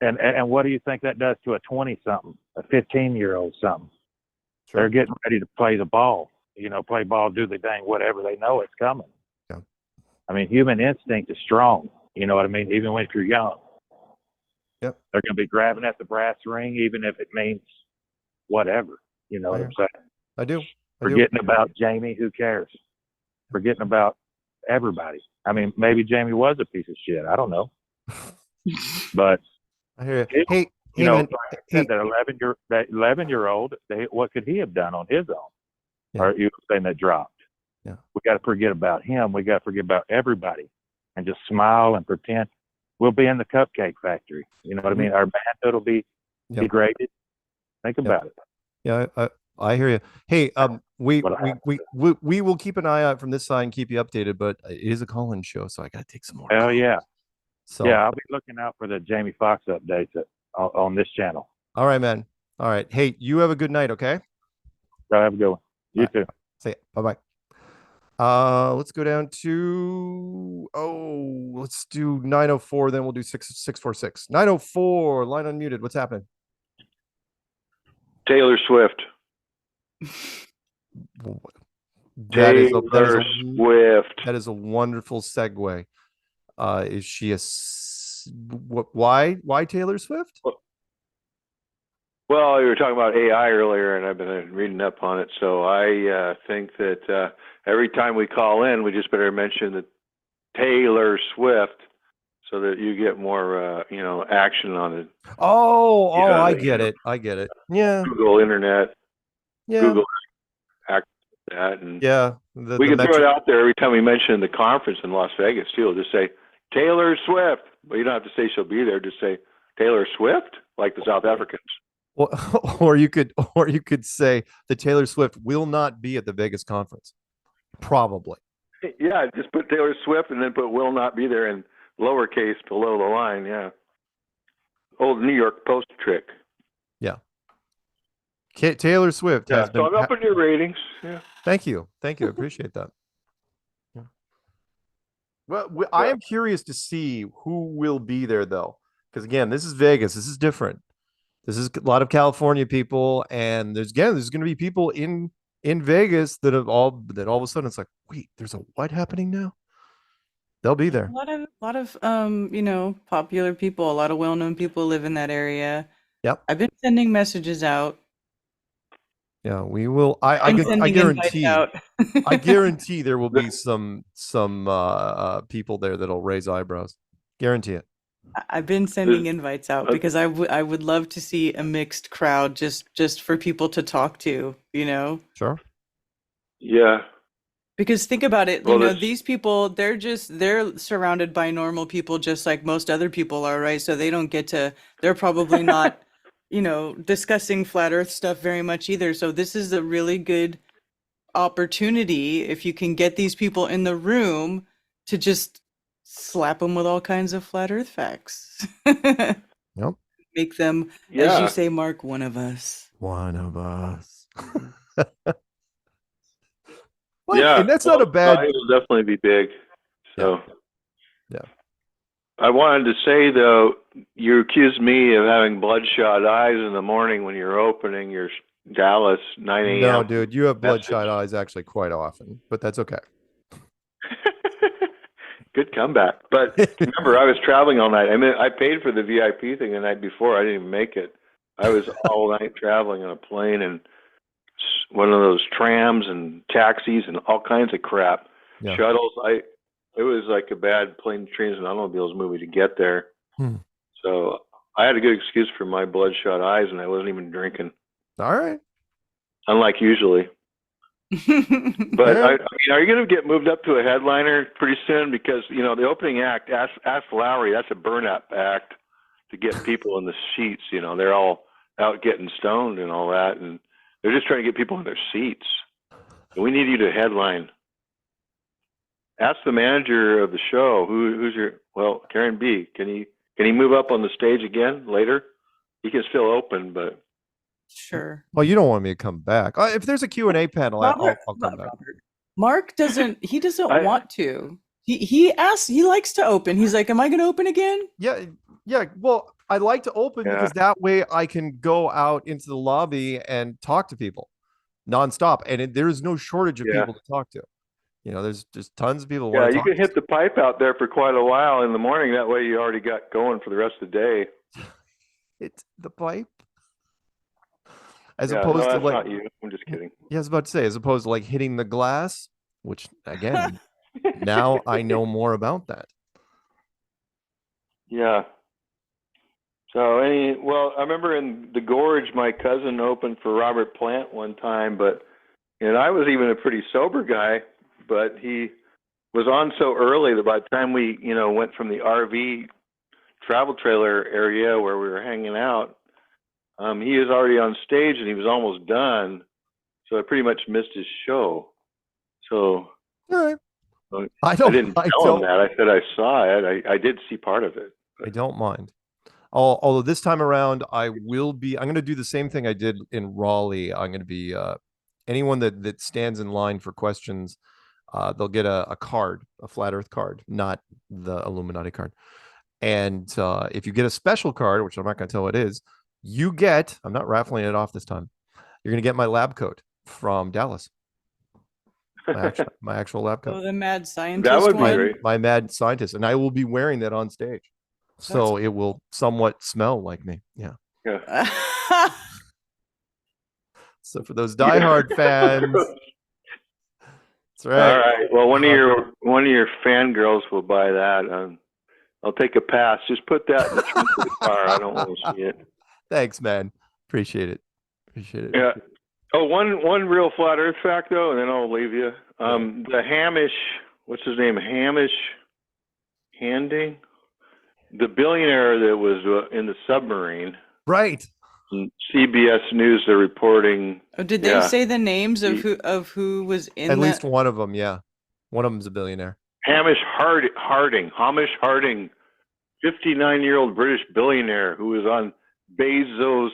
And what do you think that does to a 20-something, a 15-year-old something? Sure. They're getting ready to play the ball. Play ball, do the thing, whatever. They know it's coming. Yeah. I mean, human instinct is strong. You know what I mean? Even when you're young. Yep. They're going to be grabbing at the brass ring, even if it means whatever. You know what I'm saying? I do. Forgetting about Jamie, who cares? Forgetting about everybody. I mean, maybe Jamie was a piece of shit. I don't know. But I hear you. Hey, like I said, that 11-year-old, what could he have done on his own? Yeah. Or you were saying that dropped. Yeah. We got to forget about him. We got to forget about everybody and just smile and pretend we'll be in the cupcake factory. You know what I mean? Our manhood will be degraded. Think about it. Yeah, I hear you. Hey, we will keep an eye out from this side and keep you updated, but it is a call-in show, so I got to take some more. Hell yeah. So yeah, I'll be looking out for the Jamie Foxx updates on this channel. All right, man. All right. Hey, you have a good night, okay? Y'all have a good one. You too. Say it. Bye-bye. Let's go down to let's do 904, then we'll do 646. 904, line unmuted. What's happening? Taylor Swift. That is a wonderful segue. Is she why Taylor Swift? Well, you were talking about AI earlier, and I've been reading up on it. So I think that every time we call in, we just better mention that Taylor Swift, so that you get more, action on it. I get it. Yeah. Google Internet. Yeah. Google act that, and we can throw it out there every time we mention the conference in Las Vegas too. Just say Taylor Swift. Well, you don't have to say she'll be there. Just say Taylor Swift, like the South Africans. Well, or you could say that Taylor Swift will not be at the Vegas conference. Probably. Yeah, just put Taylor Swift and then put will not be there in lowercase below the line. Yeah. Old New York Post trick. Yeah. Taylor Swift has been. So I'm up in your ratings. Yeah. Thank you. I appreciate that. Yeah. Well, I am curious to see who will be there, though, because again, this is Vegas. This is different. This is a lot of California people, and there's going to be people in Vegas that all of a sudden it's like, wait, there's a what happening now? They'll be there. A lot of popular people, a lot of well-known people live in that area. Yep. I've been sending messages out. Yeah, we will. I guarantee. I guarantee there will be some people there that'll raise eyebrows. Guarantee it. I've been sending invites out because I would love to see a mixed crowd just for people to talk to, Sure. Yeah. Because think about it, these people, they're surrounded by normal people just like most other people are, right? So they're probably not, discussing flat earth stuff very much either. So this is a really good opportunity if you can get these people in the room to just slap them with all kinds of flat earth facts. Yep. Make them, as you say, Mark, one of us. One of us. Yeah, and that's not a bad. It'll definitely be big. So, yeah. I wanted to say though, you accused me of having bloodshot eyes in the morning when you're opening your Dallas 9 a.m. No, dude, you have message. bloodshot eyes actually quite often, but that's okay. Good comeback. But remember, I was traveling all night. I mean, I paid for the VIP thing the night before. I didn't even make it. I was all night traveling on a plane and one of those trams and taxis and all kinds of crap. Yeah. Shuttles. It was like a bad plane, trains, and automobiles movie to get there. So I had a good excuse for my bloodshot eyes, and I wasn't even drinking. All right. Unlike usually. But I mean, are you going to get moved up to a headliner pretty soon? Because the opening act, Ask Lowry, that's a burn-up act to get people in the seats. They're all out getting stoned and all that, and they're just trying to get people in their seats. And we need you to headline. Ask the manager of the show who's Karen B. Can he move up on the stage again later? He can still open, but. Sure. Well, you don't want me to come back. If there's a Q&A panel, I'll come back. Mark doesn't want to. He asks, he likes to open. He's like, am I going to open again? Yeah. Well, I like to open because that way I can go out into the lobby and talk to people nonstop. And there's no shortage of people to talk to. There's just tons of people. Yeah, you can hit the pipe out there for quite a while in the morning. That way you already got going for the rest of the day. It's the pipe? As opposed to that's like, not you. I'm just kidding. Yeah, I was about to say, as opposed to like hitting the glass, which again, now I know more about that. Yeah. So I remember in the Gorge, my cousin opened for Robert Plant one time, and I was even a pretty sober guy, but he was on so early that by the time we, went from the RV travel trailer area where we were hanging out, he was already on stage and he was almost done. So I pretty much missed his show. So all right. I didn't tell him that. I said I saw it. I did see part of it. I don't mind. Although this time around, I'm going to do the same thing I did in Raleigh. I'm going to be anyone that stands in line for questions, they'll get a card, a Flat Earth card, not the Illuminati card. And if you get a special card, which I'm not going to tell what it is, you get, I'm not raffling it off this time, you're going to get my lab coat from Dallas. My actual lab coat. Oh, the mad scientist. That would be one? great. My mad scientist. And I will be wearing that on stage. So it will somewhat smell like me. Yeah. So for those diehard fans. That's right. All right. Well, one of your fangirls will buy that. I'll take a pass. Just put that in the trunk of the car. I don't want to see it. Thanks, man. Appreciate it. Yeah. Oh, one real flat Earth fact though, and then I'll leave you. The Hamish, what's his name? Hamish Handing, the billionaire that was in the submarine. Right. CBS News, they're reporting. Oh, did they say the names of who was in at least one of them? Yeah, one of them's a billionaire. Hamish Harding, 59-year-old British billionaire who was on Bezos'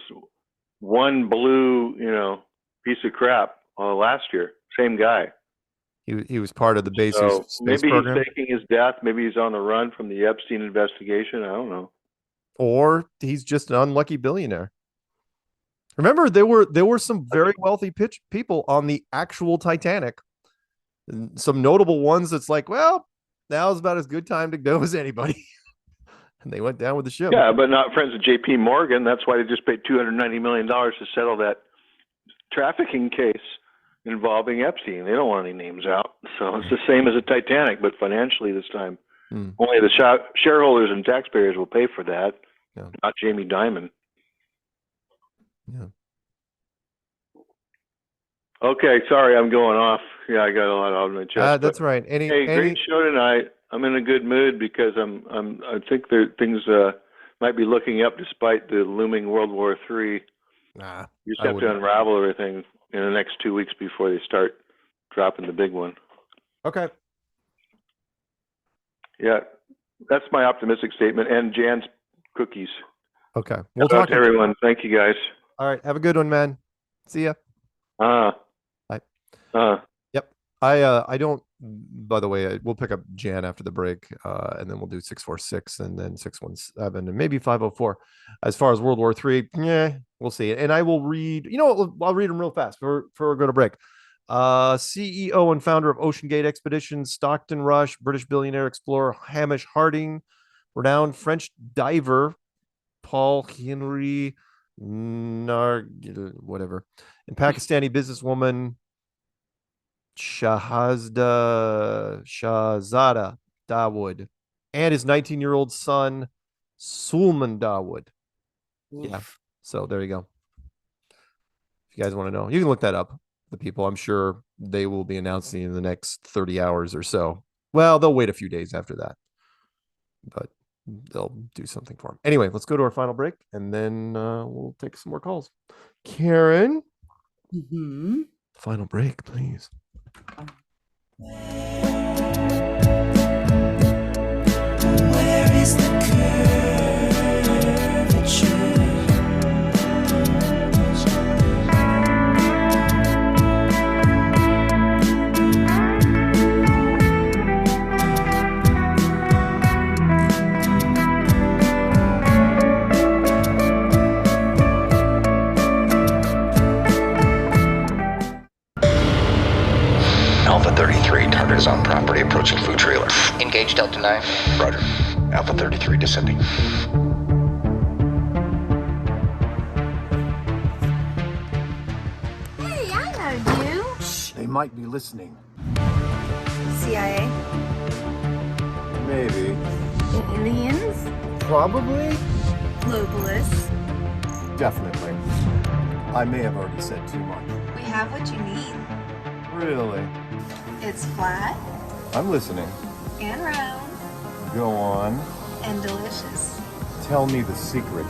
one blue, piece of crap last year. Same guy. He was part of the Bezos space maybe program. he's faking his death. Maybe he's on the run from the Epstein investigation. I don't know. Or he's just an unlucky billionaire. Remember, there were some very wealthy people on the actual Titanic. And some notable ones that's like, well, now's about as good time to go as anybody. And they went down with the ship. Yeah, but not friends with J.P. Morgan. That's why they just paid $290 million to settle that trafficking case involving Epstein. They don't want any names out. So it's the same as the Titanic, but financially this time. Only the shareholders and taxpayers will pay for that, not Jamie Dimon. Yeah. Okay, sorry, I'm going off. Yeah, I got a lot on my chest. That's right. Great show tonight. I'm in a good mood because I think things might be looking up despite the looming World War III. You just have to unravel everything in the next 2 weeks before they start dropping the big one. Okay. Yeah, that's my optimistic statement. And Jan's cookies. Okay. We'll talk to everyone. Thank you, guys. All right. Have a good one, man. See ya. Bye. Yep. I don't. By the way, we'll pick up Jan after the break, and then we'll do 646 and then 617 and maybe 504. As far as World War III, yeah, we'll see. And I will read. You know what? I'll read them real fast before we go to break. CEO and founder of Ocean Gate Expeditions, Stockton Rush, British billionaire explorer Hamish Harding, renowned French diver Paul Henry whatever, and Pakistani businesswoman Shahzada Dawood, and his 19-year-old son Sulman Dawood. Yeah, so there you go. If you guys want to know, you can look that up. The people, I'm sure they will be announcing in the next 30 hours or so. Well, they'll wait a few days after that, but they'll do something for him. Anyway, let's go to our final break, and then we'll take some more calls. Karen, final break, please. Where is the curvature? Alpha 33, target is on property, approaching food trailer. Engage Delta 9. Roger. Alpha 33 descending. Hey, I know you. Shh, they might be listening. CIA? Maybe. Aliens? Probably? Globalists? Definitely. I may have already said too much. We have what you need. Really? It's flat I'm listening. and round Go on. and delicious. Tell me the secret.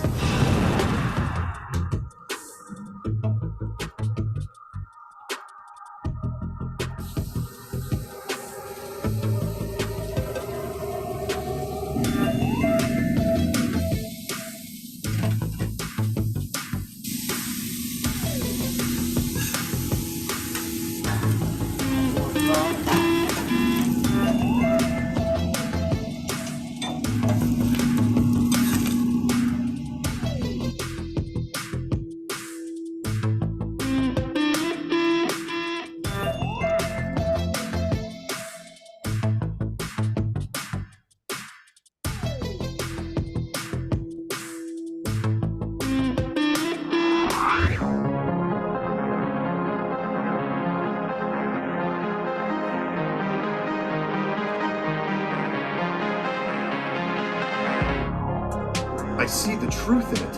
I see the truth in it.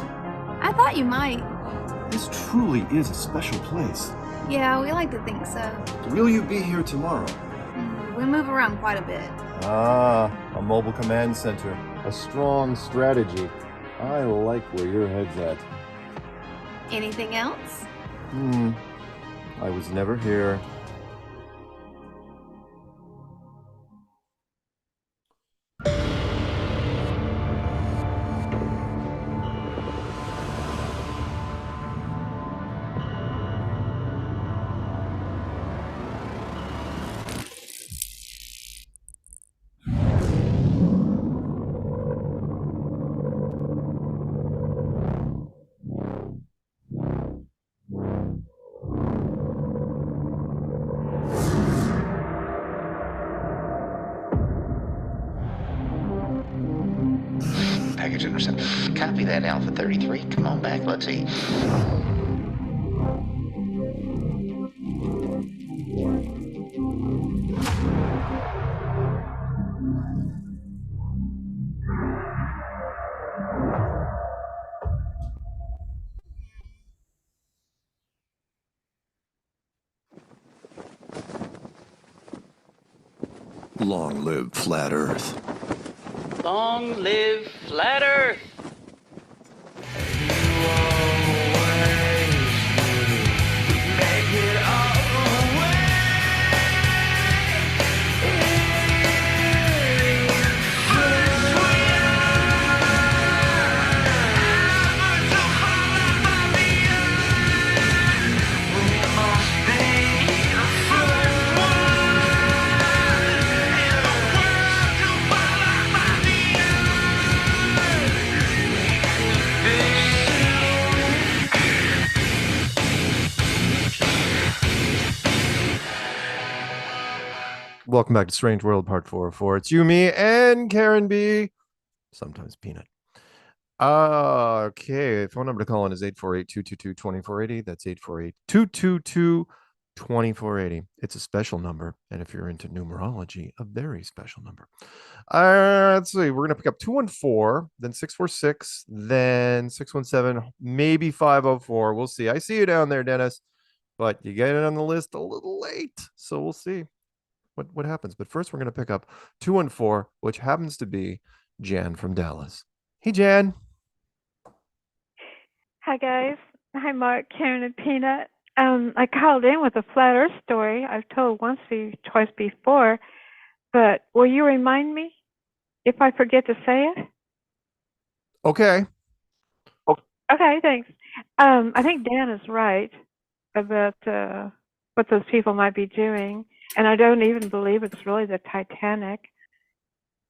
I thought you might. This truly is a special place. Yeah, we like to think so. Will you be here tomorrow? We move around quite a bit. Ah, a mobile command center. A strong strategy. I like where your head's at. Anything else? I was never here. Package intercepted. Copy that, Alpha 33. Come on back, let's eat. Long live Flat Earth. Long live Flat Earth! Welcome back to Strange World Part 404. It's you, me, and Karen B. Sometimes Peanut. Okay. Phone number to call in is 848-222-2480. That's 848-222-2480. It's a special number. And if you're into numerology, a very special number. Let's see. We're going to pick up 214, then 646, then 617, maybe 504. We'll see. I see you down there, Dennis, but you get it on the list a little late. So we'll see what happens. But first, we're going to pick up 214, which happens to be Jan from Dallas. Hey, Jan. Hi, guys. Hi, Mark, Karen, and Peanut. I called in with a flat Earth story. I've told twice before, but will you remind me if I forget to say it? Okay. Okay, thanks. I think Dan is right about what those people might be doing, and I don't even believe it's really the Titanic.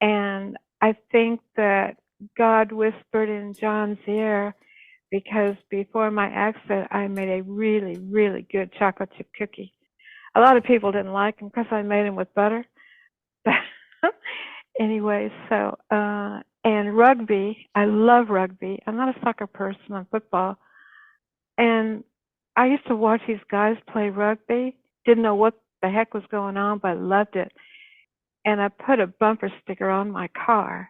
And I think that God whispered in John's ear, because before my accident, I made a really, really good chocolate chip cookie. A lot of people didn't like them because I made them with butter. Anyway, so, and rugby, I love rugby. I'm not a soccer person, I'm football. And I used to watch these guys play rugby. Didn't know what the heck was going on, but I loved it. And I put a bumper sticker on my car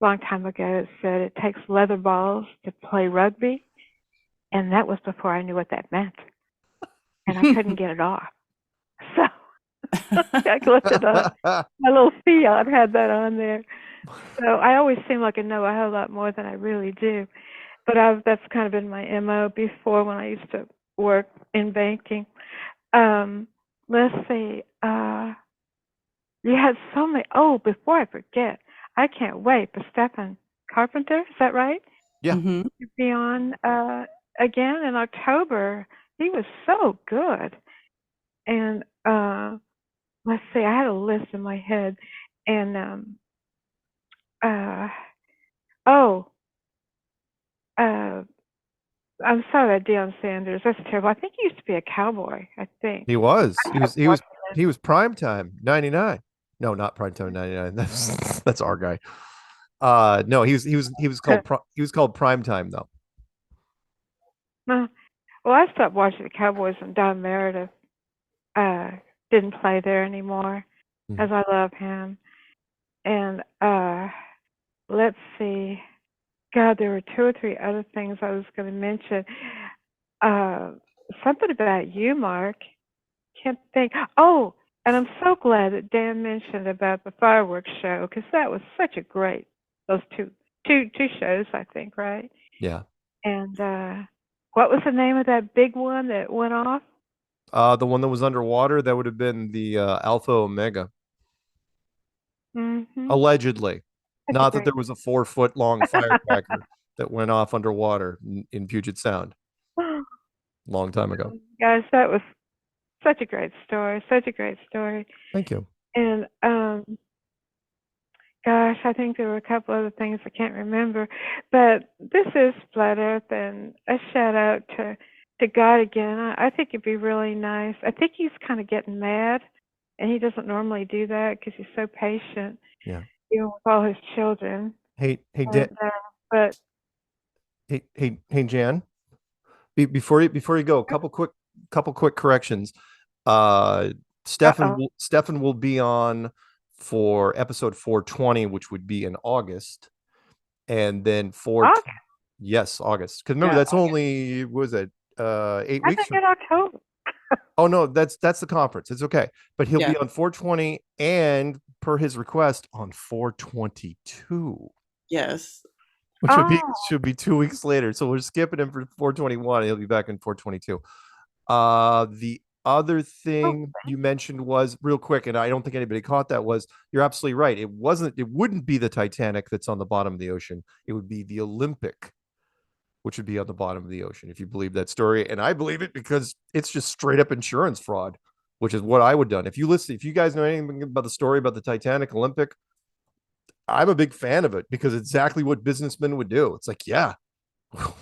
a long time ago. It said it takes leather balls to play rugby. And that was before I knew what that meant. And I couldn't get it off. So I looked it up. My little Fiat had that on there. So I always seem like I know a whole lot more than I really do. But that's kind of been my MO before when I used to work in banking. Let's see. You had so many. Oh, before I forget, I can't wait for Stephen Carpenter. Is that right? Yeah. To be on again in October. He was so good. And let's see. I had a list in my head, and I'm sorry about Deion Sanders. That's terrible. I think he used to be a cowboy. I think He was primetime 99. No, not primetime 99. That's our guy. No, he was called primetime though. Well, I stopped watching the Cowboys when Don Meredith didn't play there anymore, as I love him. And let's see. God, there were 2 or 3 other things I was going to mention. Something about you, Mark. Can't think. Oh, and I'm so glad that Dan mentioned about the fireworks show, because that was such a great, those two shows, I think, right? Yeah. And what was the name of that big one that went off? The one that was underwater, that would have been the Alpha Omega. Allegedly. Not that there was a 4-foot long firecracker that went off underwater in Puget Sound. Long time ago. Guys, that was such a great story. Such a great story. Thank you. And gosh, I think there were a couple other things I can't remember. But this is Flat Earth, and a shout out to God again. I think it'd be really nice. I think he's kind of getting mad, and he doesn't normally do that because he's so patient. Yeah. You know, with all his children. Hey, And, hey, Jan. Before you go, couple quick corrections. Stefan will be on for episode 420, which would be in August, and then August? Yes, August. Because remember, that's only, what was it, 8 I weeks? think in October. Oh no, that's the conference. It's okay, but he'll Yeah. be on 420 and per his request on 422. Yes. Which should be 2 weeks later. So we're skipping him for 421. He'll be back in 422. The other thing you mentioned was real quick, and I don't think anybody caught that, was you're absolutely right. It wouldn't be the Titanic that's on the bottom of the ocean. It would be the Olympic, which would be on the bottom of the ocean, if you believe that story. And I believe it because it's just straight up insurance fraud, which is what I would have done. If you guys know anything about the story about the Titanic Olympic, I'm a big fan of it because it's exactly what businessmen would do. It's like, yeah,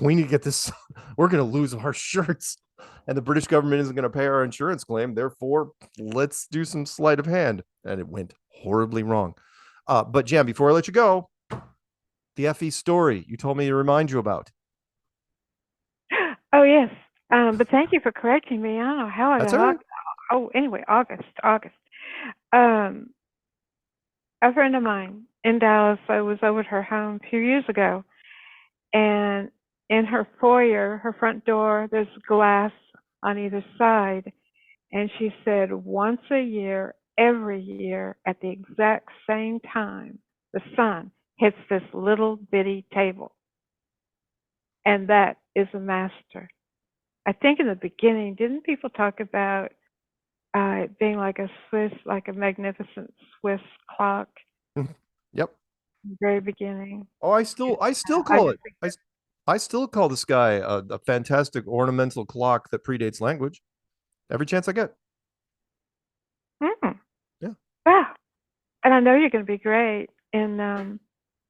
we need to get this. We're going to lose our shirts. and the British government isn't going to pay our insurance claim. Therefore, let's do some sleight of hand. And it went horribly wrong. But Jan, before I let you go, the FE story you told me to remind you about. Oh, yes. But thank you for correcting me. I don't know how I That's got all right. anyway, August. A friend of mine in Dallas, I was over at her home a few years ago, and in her foyer, her front door, there's glass on either side. And she said once a year, every year, at the exact same time, the sun hits this little bitty table. And that is a master. I think in the beginning, didn't people talk about it being like a magnificent Swiss clock? Yep. In the very beginning. Oh, I still call it. I still call this guy a fantastic ornamental clock that predates language. Every chance I get. Yeah. Wow. And I know you're going to be great in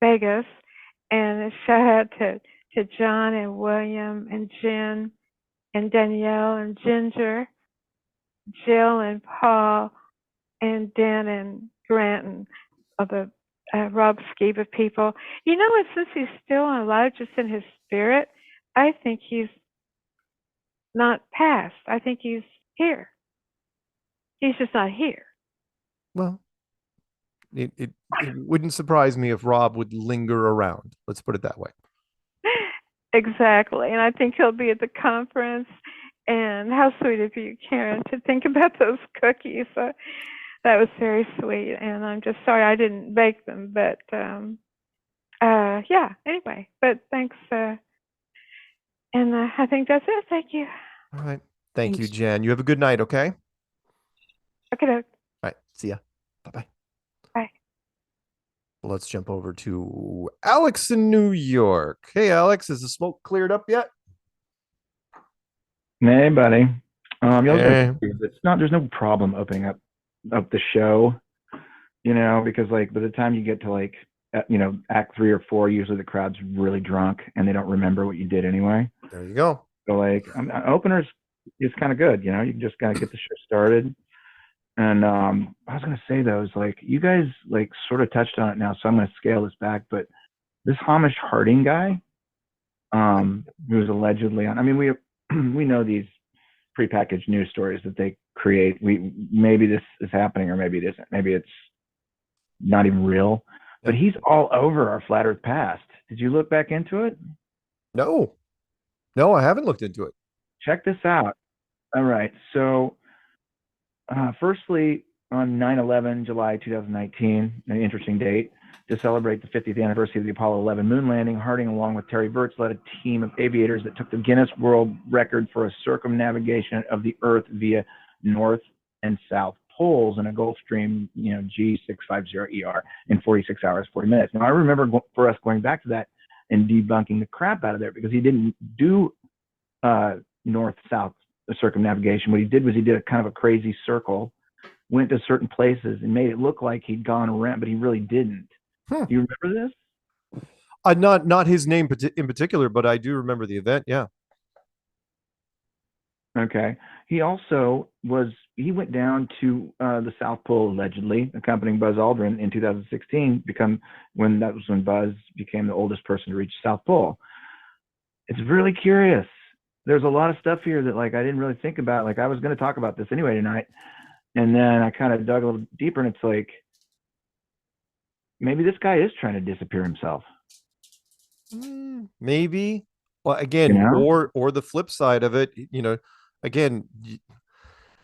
Vegas. And a shout out to John and William and Jen and Danielle and Ginger, Jill and Paul and Dan and Grant and the Rob Skiba people. You know what? Since he's still alive, just in his spirit, I think he's not past. I think he's here. He's just not here. Well, it wouldn't surprise me if Rob would linger around. Let's put it that way. Exactly. And I think he'll be at the conference. And how sweet of you, Karen, to think about those cookies. That was very sweet. And I'm just sorry I didn't bake them. But yeah, anyway. But thanks. And I think that's it. Thank you. All right. Thank you, Jan. You have a good night, okay? Okay. All right. See ya. Bye-bye. Bye. Let's jump over to Alex in New York. Hey, Alex, is the smoke cleared up yet? Hey, buddy. Hey. It's not. There's no problem opening up the show, because like by the time you get to like act 3 or 4, usually the crowd's really drunk and they don't remember what you did anyway. There you go. So like openers is kind of good. You can just kind of get the show started. And I was gonna say though, is like you guys like sort of touched on it now, so I'm gonna scale this back. But this Hamish Harding guy, who's allegedly on. I mean, we know these prepackaged news stories that they create. Maybe this is happening or maybe it isn't. Maybe it's not even real. But he's all over our Flat Earth past. Did you look back into it? No, I haven't looked into it. Check this out. All right. So firstly, on 9/11, July 2019, an interesting date, to celebrate the 50th anniversary of the Apollo 11 moon landing, Harding, along with Terry Virts, led a team of aviators that took the Guinness World Record for a circumnavigation of the Earth via North and South poles in a Gulfstream, G650ER in 46 hours, 40 minutes. Now, I remember for us going back to that and debunking the crap out of there because he didn't do north-south circumnavigation. What he did was he did a kind of a crazy circle, went to certain places and made it look like he'd gone around, but he really didn't. Do you remember this? Not his name in particular, but I do remember the event. Yeah. Okay. He also went down to the South Pole allegedly, accompanying Buzz Aldrin in 2016. When Buzz became the oldest person to reach the South Pole. It's really curious. There's a lot of stuff here that like I didn't really think about. Like I was going to talk about this anyway tonight, and then I kind of dug a little deeper, and it's like maybe this guy is trying to disappear himself. Maybe. Well, again, or the flip side of it, again,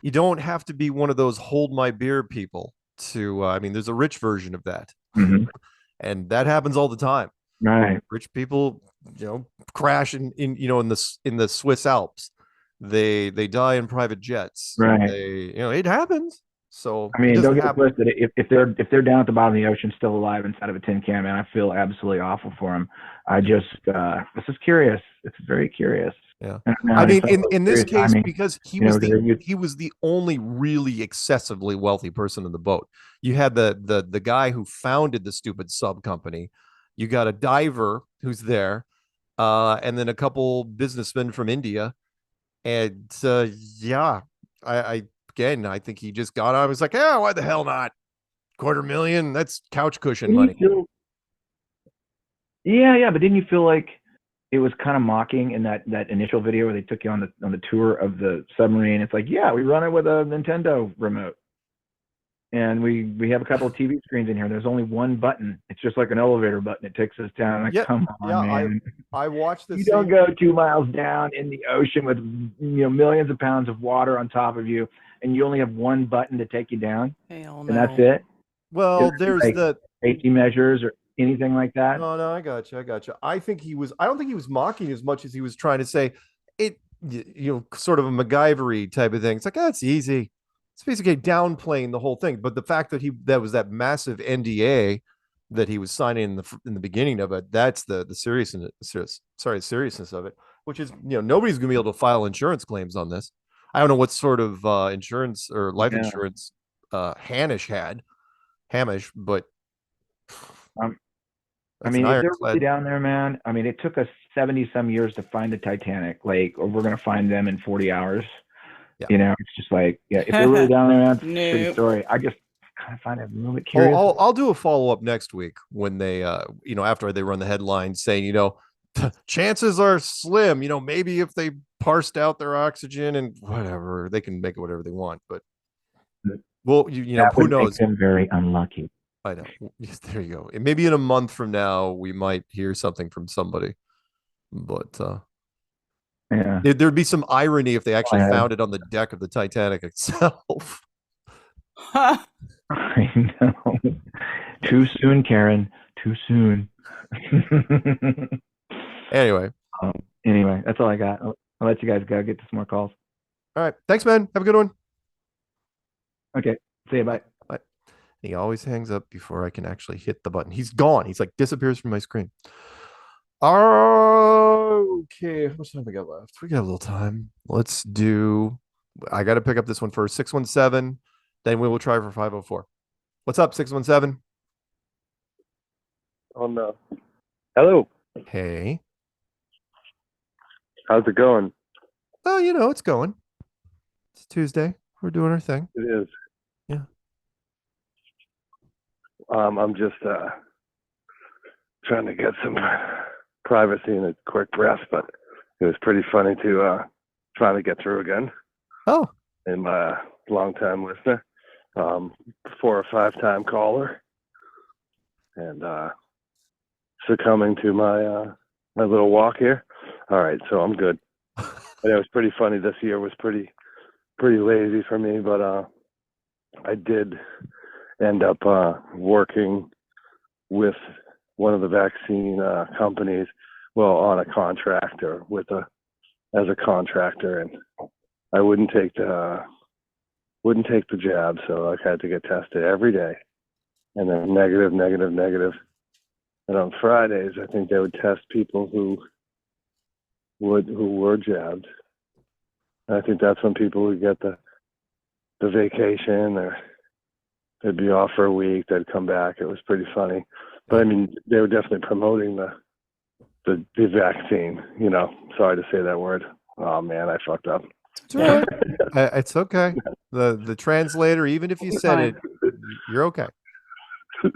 you don't have to be one of those hold my beer people to. I mean, there's a rich version of that, and that happens all the time. Right. Rich people, crash in the Swiss Alps. They die in private jets. Right. It happens. So I mean, don't get it twisted. If they're down at the bottom of the ocean, still alive inside of a tin can, man, I feel absolutely awful for them. I just this is curious. It's very curious. Yeah. I mean, in this case, because he was the only really excessively wealthy person in the boat. You had the guy who founded the stupid sub company. You got a diver who's there, and then a couple businessmen from India. And yeah, I again, I think he just got on. I was like, yeah, why the hell not? $250,000, that's couch cushion money. Yeah, but didn't you feel like it was kind of mocking in that initial video where they took you on the tour of the submarine? It's like, yeah, we run it with a Nintendo remote, and we have a couple of TV screens in here. There's only one button. It's just like an elevator button. It takes us down. Like, come on, man. I watched this. You don't go 2 miles down in the ocean with millions of pounds of water on top of you, and you only have one button to take you down, and that's it. Well, there's like the safety measures or anything like that. No, I got you. I don't think he was mocking as much as he was trying to say it, sort of a MacGyver-y type of thing. It's like, that's easy. It's basically downplaying the whole thing. But the fact that that was that massive NDA that he was signing in the beginning of it, that's the seriousness of it, which is, nobody's gonna be able to file insurance claims on this. I don't know what sort of insurance or life insurance Hamish had, but I mean, if they're really down there, man, I mean, it took us 70 some years to find the Titanic, or we're going to find them in 40 hours. Yeah. It's just like, if they're really down there, man, it's a pretty story. I just kind of find it a little bit curious. I'll do a follow-up next week when they, after they run the headline saying, chances are slim, maybe if they parsed out their oxygen and whatever, they can make it whatever they want. But, well, who knows? Make them very unlucky. I know. Yes, there you go. And maybe in a month from now, we might hear something from somebody. But there'd be some irony if they actually found it on the deck of the Titanic itself. I know. Too soon, Karen. Too soon. Anyway, that's all I got. I'll let you guys go. Get to some more calls. All right. Thanks, man. Have a good one. Okay. See you. Bye. He always hangs up before I can actually hit the button. He's gone. He's like disappears from my screen. Okay. How much time we got left? We got a little time. I got to pick up this one first. 617. Then we will try for 504. What's up, 617? Oh, no. Hello. Hey. How's it going? Oh, it's going. It's Tuesday. We're doing our thing. It is. Yeah. I'm just trying to get some privacy and a quick breath, but it was pretty funny to try to get through again. Oh. And my long-time listener, 4 or 5 time caller, and succumbing to my little walk here. All right, so I'm good. But it was pretty funny. This year was pretty lazy for me, but I did end up working with one of the vaccine companies, on a contract or as a contractor, and I wouldn't take the jab, so I had to get tested every day, and then negative. And on Fridays, I think they would test people who were jabbed. And I think that's when people would get the vacation, or they'd be off for a week, they'd come back. It was pretty funny. But I mean, they were definitely promoting the vaccine, sorry to say that word. Oh man, I fucked up. It's all right. It's okay. The translator, even if you said it, you're okay. But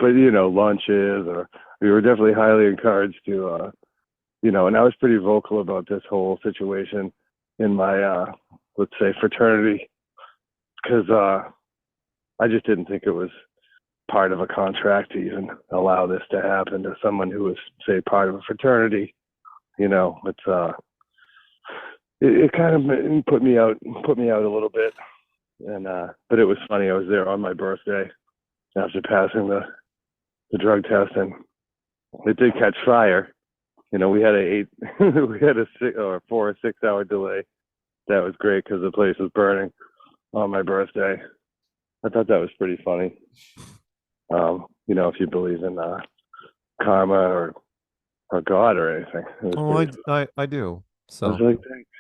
lunches, or we were definitely highly encouraged to, and I was pretty vocal about this whole situation in my, let's say, fraternity, because I just didn't think it was part of a contract to even allow this to happen to someone who was, say, part of a fraternity. It's it kind of put me out a little bit, and but it was funny. I was there on my birthday after passing the drug test, and it did catch fire. We had a 4 or 6 hour delay. That was great because the place was burning on my birthday. I thought that was pretty funny. If you believe in karma or God or anything. I do. So I was like, thanks.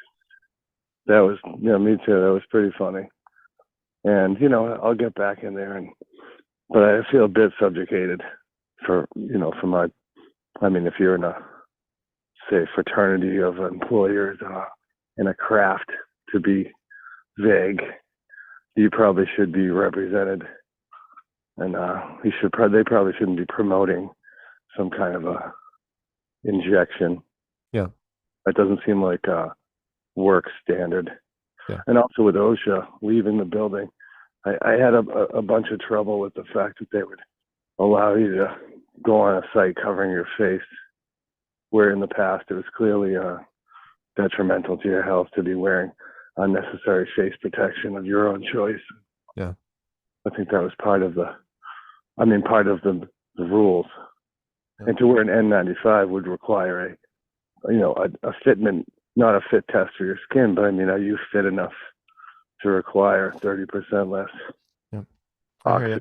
That was, me too. That was pretty funny. And, I'll get back in there, but I feel a bit subjugated for my, if you're in a say, fraternity of employers in a craft to be vague. You probably should be represented, and they probably shouldn't be promoting some kind of a injection. Yeah, that doesn't seem like a work standard. Yeah. And also with OSHA leaving the building, I had a bunch of trouble with the fact that they would allow you to go on a site covering your face, where in the past it was clearly detrimental to your health to be wearing unnecessary face protection of your own choice. Yeah. I think that was part of the rules. Yeah. And to wear an N95 would require a fitment, not a fit test for your skin, but I mean, are you fit enough to require 30% less oxygen?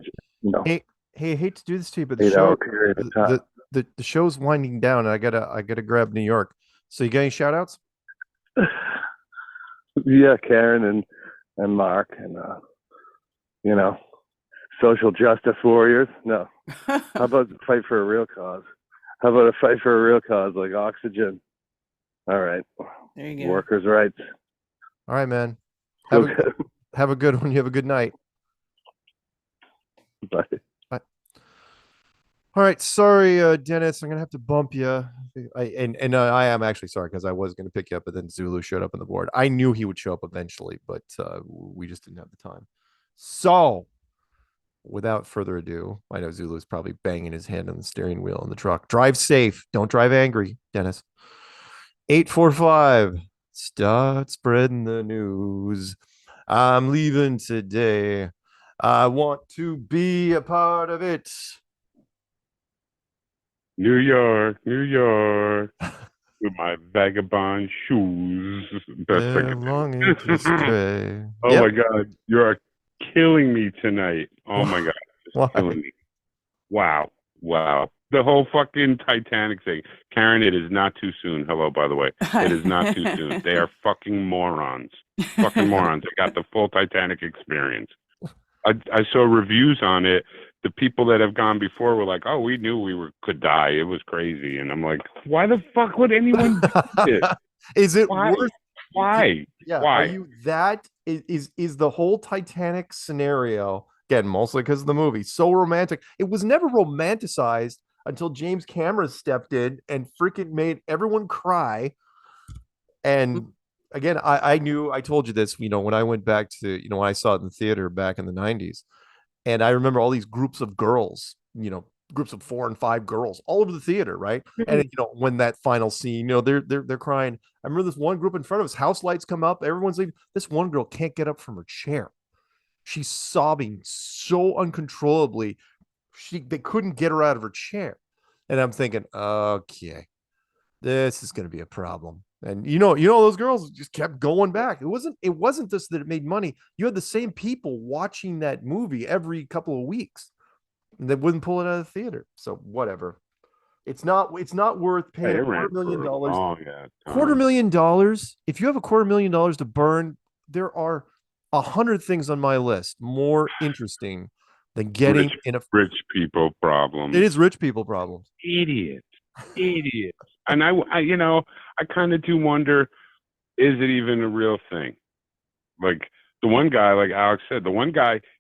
Hey, I hate to do this to you, but period of time. The show's winding down, and I gotta grab New York. So you got any shout outs? Yeah, Karen and Mark and social justice warriors. No. How about fight for a real cause? How about a fight for a real cause like oxygen? All right. There you go. Workers' rights. All right, man. Have a good one. You have a good night. Bye. Bye. All right. Sorry, Dennis. I'm gonna have to bump you. I am actually sorry, because I was gonna pick you up, but then Zulu showed up on the board. I knew he would show up eventually, but we just didn't have the time. So, without further ado, I know Zulu's probably banging his hand on the steering wheel in the truck. Drive safe. Don't drive angry, Dennis. 845. Start spreading the news. I'm leaving today. I want to be a part of it. New York, with my vagabond shoes. Best I can longing to stray. Oh my God, you are killing me tonight. Oh my God, Why? killing me. Wow. The whole fucking Titanic thing. Karen, it is not too soon. Hello, by the way. It is not too soon. They are fucking morons. Fucking morons. I got the full Titanic experience. I saw reviews on it. The people that have gone before were like, "Oh, we knew we could die. It was crazy." And I'm like, "Why the fuck would anyone do this? Is it Why? worth? Why? Yeah. Why? Are you that? Is the whole Titanic scenario, again, mostly because of the movie, so romantic? It was never romanticized until James Cameron stepped in and freaking made everyone cry. And again, I told you this, when I went back to, when I saw it in the theater back in the 90s. And I remember all these groups of girls, groups of 4 and 5 girls all over the theater, right? And when that final scene, they're crying. I remember this one group in front of us, house lights come up, everyone's leaving. This one girl can't get up from her chair. She's sobbing so uncontrollably. They couldn't get her out of her chair. And I'm thinking, okay, this is going to be a problem. And those girls just kept going back. It wasn't just that it made money. You had the same people watching that movie every couple of weeks. And they wouldn't pull it out of the theater. So whatever. It's not worth paying $250,000. $250,000. If you have $250,000 to burn, there are 100 things on my list more interesting than getting rich people problems. It is rich people problems. Idiots. And I kind of do wonder, is it even a real thing? Like the one guy, like Alex said,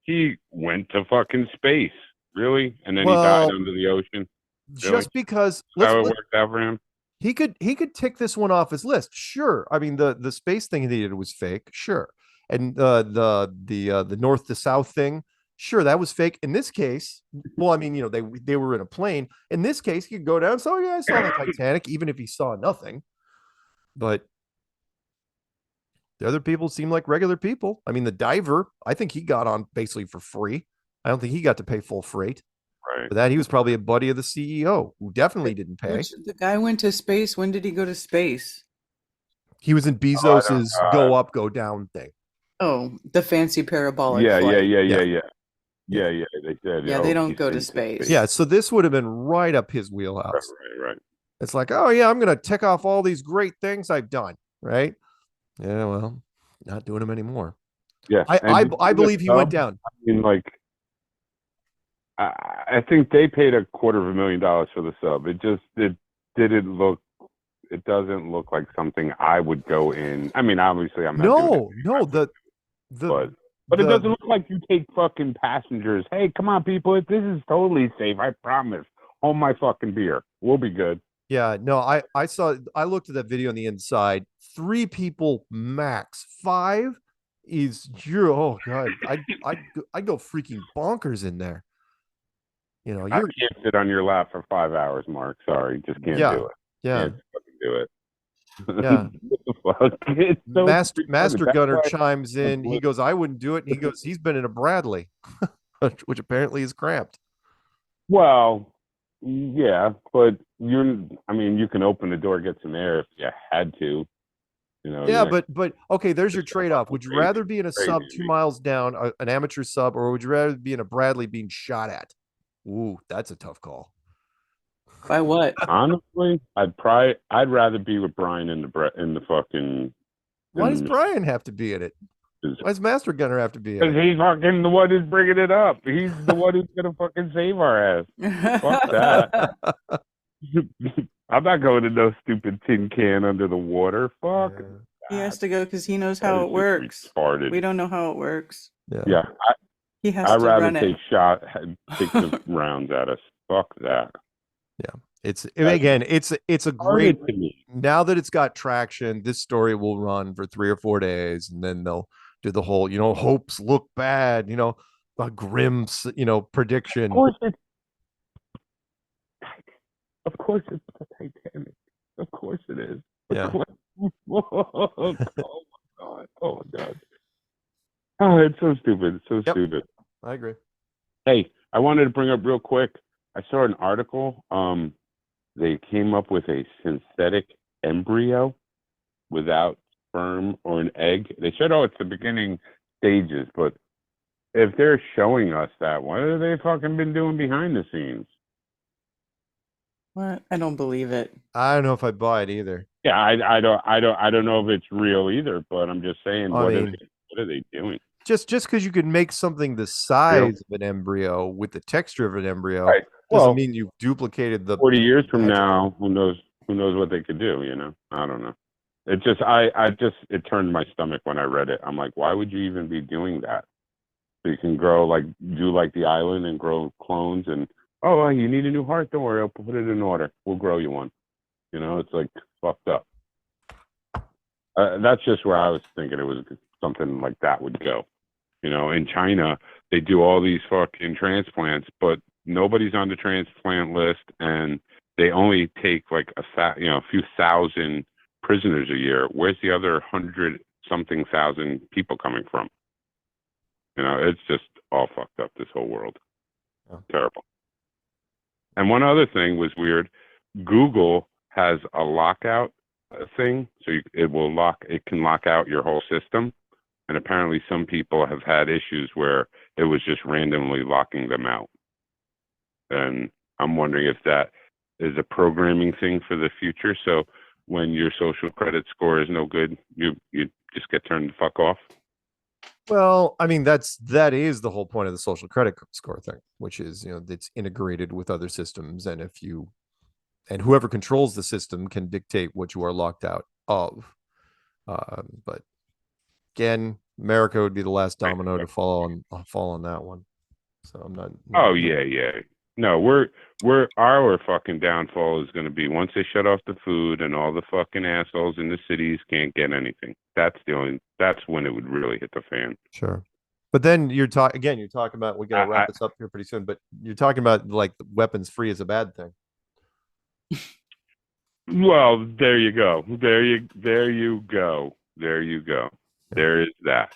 he went to fucking space, really, and then he died under the ocean. Really? Just because how it worked out for him. He could tick this one off his list. Sure. I mean, the space thing he did was fake. Sure. And the north to south thing, sure, that was fake. In this case, well, I mean, they were in a plane. In this case, he could go down. So yeah, I saw the Titanic, even if he saw nothing. But the other people seem like regular people. I mean, the diver, I think he got on basically for free. I don't think he got to pay full freight. Right. For that, he was probably a buddy of the CEO who definitely didn't pay. The guy went to space. When did he go to space? He was in Bezos's go up, go down thing. Oh, the fancy parabolic. Yeah. flight. Yeah, they said. Yeah, they don't go to space. Yeah, so this would have been right up his wheelhouse. Right. It's like, oh yeah, I'm gonna tick off all these great things I've done, right? Yeah, well, not doing them anymore. Yeah, I believe he went down. I mean, like, I think they paid $250,000 for the sub. It didn't look it doesn't look like something I would go in. I mean, obviously, I'm not doing it. No, But it doesn't look like you take fucking passengers. Hey, come on, people. This is totally safe. I promise. Hold my fucking beer. We'll be good. Yeah, no, I looked at that video on the inside. 3 people max. 5 is oh god. I go freaking bonkers in there. You know, I can't sit on your lap for 5 hours, Mark. Sorry, just can't do it. Yeah. Can't fucking do it. Yeah. What the fuck? It's so Master retarded. Gunner That's why- chimes in. He goes, I wouldn't do it. And he goes, he's been in a Bradley, which apparently is cramped. Well, yeah, but you can open the door, get some air if you had to. You know. Yeah, you're but okay, there's your trade-off. Would you rather be in a sub 2 miles down, an amateur sub, or would you rather be in a Bradley being shot at? Ooh, that's a tough call. By what? Honestly, I'd rather be with Brian in the fucking. Why does Brian have to be in it? Why does Master Gunner have to be in Because it? he's fucking the one who's bringing it up. He's the one who's gonna fucking save our ass. Fuck that. I'm not going to no stupid tin can under the water. Fuck. He has to go because he knows how it works. We don't know how it works. Yeah. He has I'd to rather run take it. take the rounds at us. Fuck that. Yeah. It's a great to me. Now that it's got traction, this story will run for 3 or 4 days, and then they'll do the whole, hopes look bad, a grim, prediction. Of course it's the Titanic. Of course it is. Yeah. Oh my god. Oh my god. Oh, it's so stupid. It's so stupid. I agree. Hey, I wanted to bring up real quick. I saw an article. They came up with a synthetic embryo without sperm or an egg. They said, it's the beginning stages, but if they're showing us that, what have they fucking been doing behind the scenes? What? I don't believe it. I don't know if I buy it either. Yeah, I don't know if it's real either, but I'm just saying, what are they doing? Just because you can make something the size of an embryo with the texture of an embryo Well, doesn't mean you've duplicated the 40 years from now, who knows what they could do, I don't know. It just it turned my stomach when I read it. I'm like, why would you even be doing that? So you can grow do like the island and grow clones and you need a new heart, don't worry, I'll put it in order. We'll grow you one. It's like fucked up. That's just where I was thinking it was something like that would go. In China, they do all these fucking transplants, but nobody's on the transplant list, and they only take a few thousand prisoners a year. Where's the other 100-something thousand people coming from? It's just all fucked up, this whole world. Terrible. And one other thing was weird. Google has a lockout thing, so it can lock out your whole system. And apparently some people have had issues where it was just randomly locking them out. And I'm wondering if that is a programming thing for the future. So when your social credit score is no good, you just get turned the fuck off. Well, I mean, that is the whole point of the social credit score thing, which is, it's integrated with other systems. And and whoever controls the system can dictate what you are locked out of. But again, America would be the last domino to fall on that one. So I'm not. Oh yeah. No, our fucking downfall is going to be once they shut off the food and all the fucking assholes in the cities can't get anything. That's when it would really hit the fan. Sure. But then you're talking about, we're going to wrap this up here pretty soon, but you're talking about weapons free is a bad thing. Well, there you go. There you go. There is that.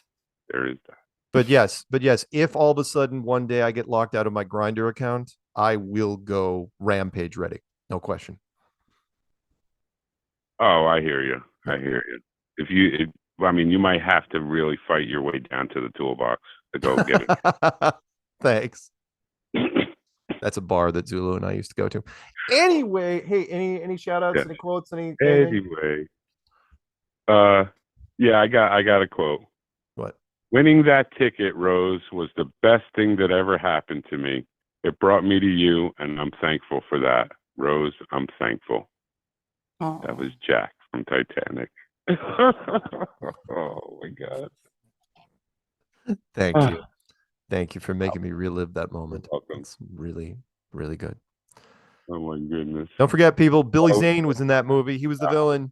But yes, if all of a sudden one day I get locked out of my Grindr account, I will go rampage ready. No question. Oh, I hear you. You might have to really fight your way down to the toolbox to go get it. Thanks. That's a bar that Zulu and I used to go to. Anyway, hey, any shout outs, any quotes, anything? Anyway. Yeah, I got a quote. What? Winning that ticket, Rose, was the best thing that ever happened to me. It brought me to you, and I'm thankful for that. Rose, I'm thankful. That was Jack from Titanic. Oh my God. Thank you. Thank you for making me relive that moment. It's really, really good. Oh my goodness. Don't forget, people, Billy Zane was in that movie. He was the villain.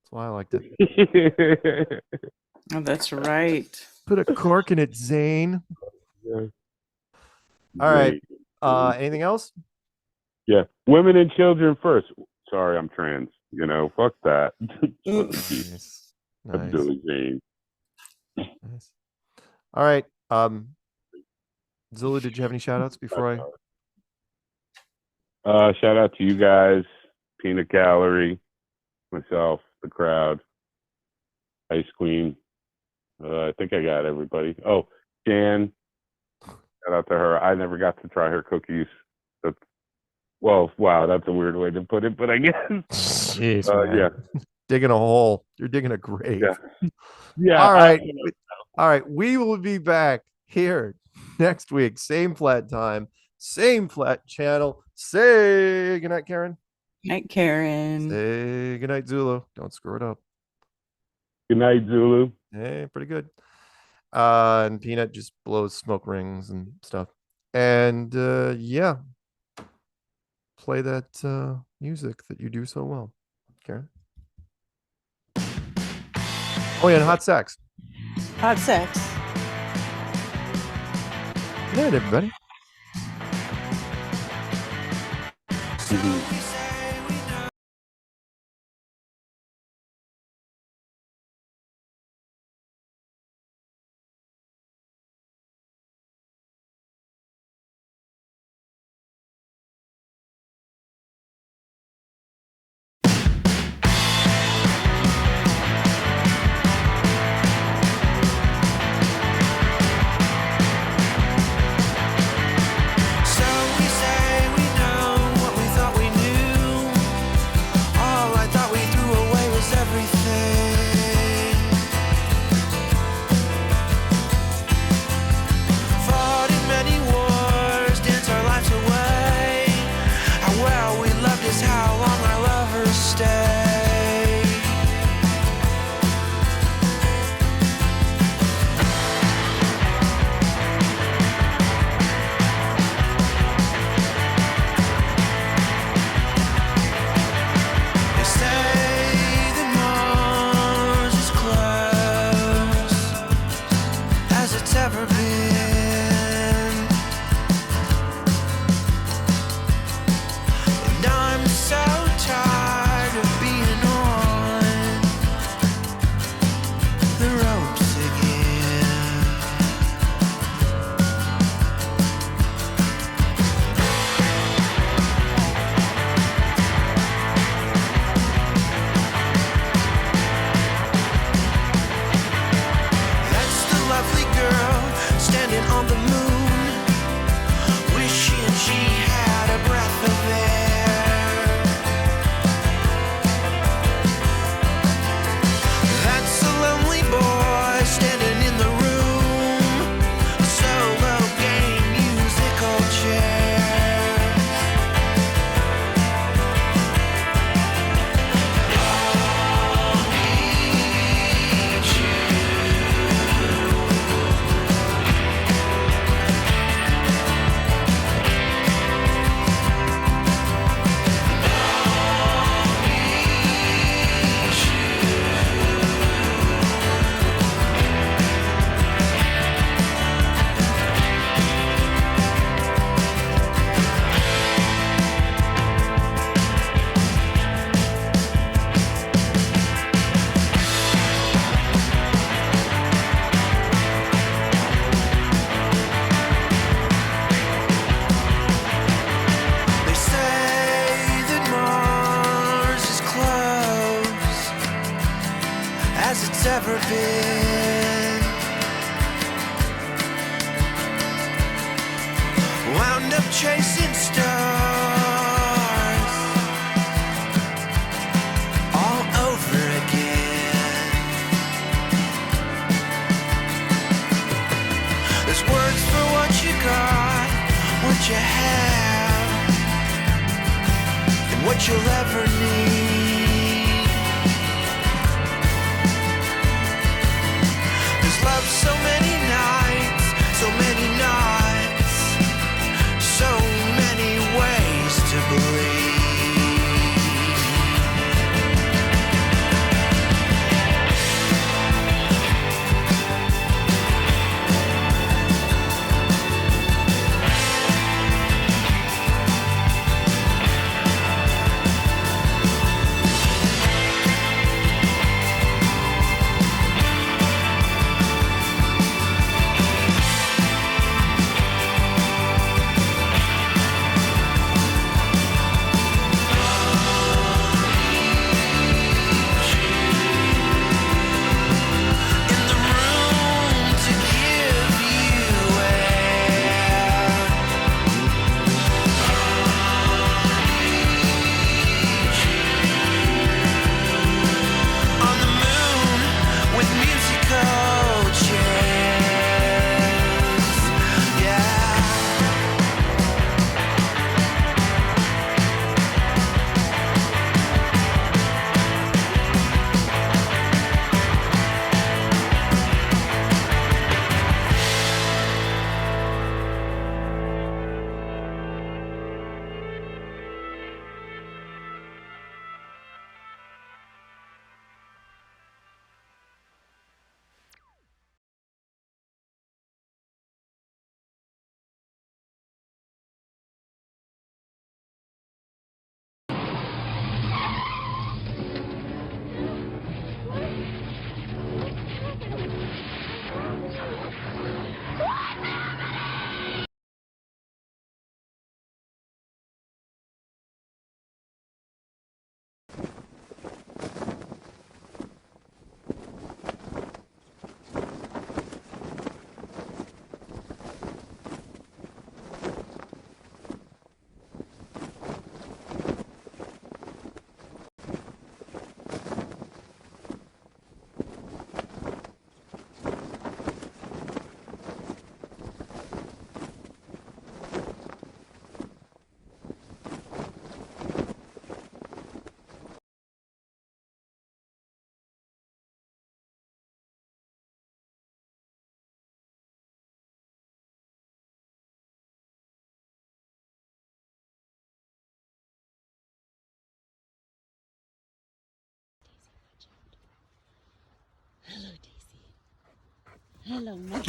That's why I liked it. Oh, that's right. Put a cork in it, Zane. Yeah. All right. Anything else? Yeah. Women and children first. Sorry, I'm trans. You know, fuck that. Nice. That's Billy Zane. Nice. All right. Zulu, did you have any shout outs before I? Shout out to you guys, Peanut Gallery, myself, the crowd, Ice Queen. I think I got everybody. Oh, Jan. Shout out to her. I never got to try her cookies. Well, wow, that's a weird way to put it, but I guess. Jeez, yeah. Digging a hole. You're digging a grave. Yeah. Yeah. All right. All right. We will be back here next week. Same flat time, same flat channel. Say goodnight, Karen. Night, Karen. Say goodnight, Zulu. Don't screw it up. Good night, Zulu. Hey, pretty good. And Peanut just blows smoke rings and stuff. And yeah. Play that music that you do so well, Karen. Oh, yeah, and hot sex. Hot sex. Good night, everybody. ever been. Wound up chasing stars all over again. There's words for what you got, what you have, and what you'll ever need. There's love so many nights, so many nights, so many ways to believe. Hello, Daisy. Hello, my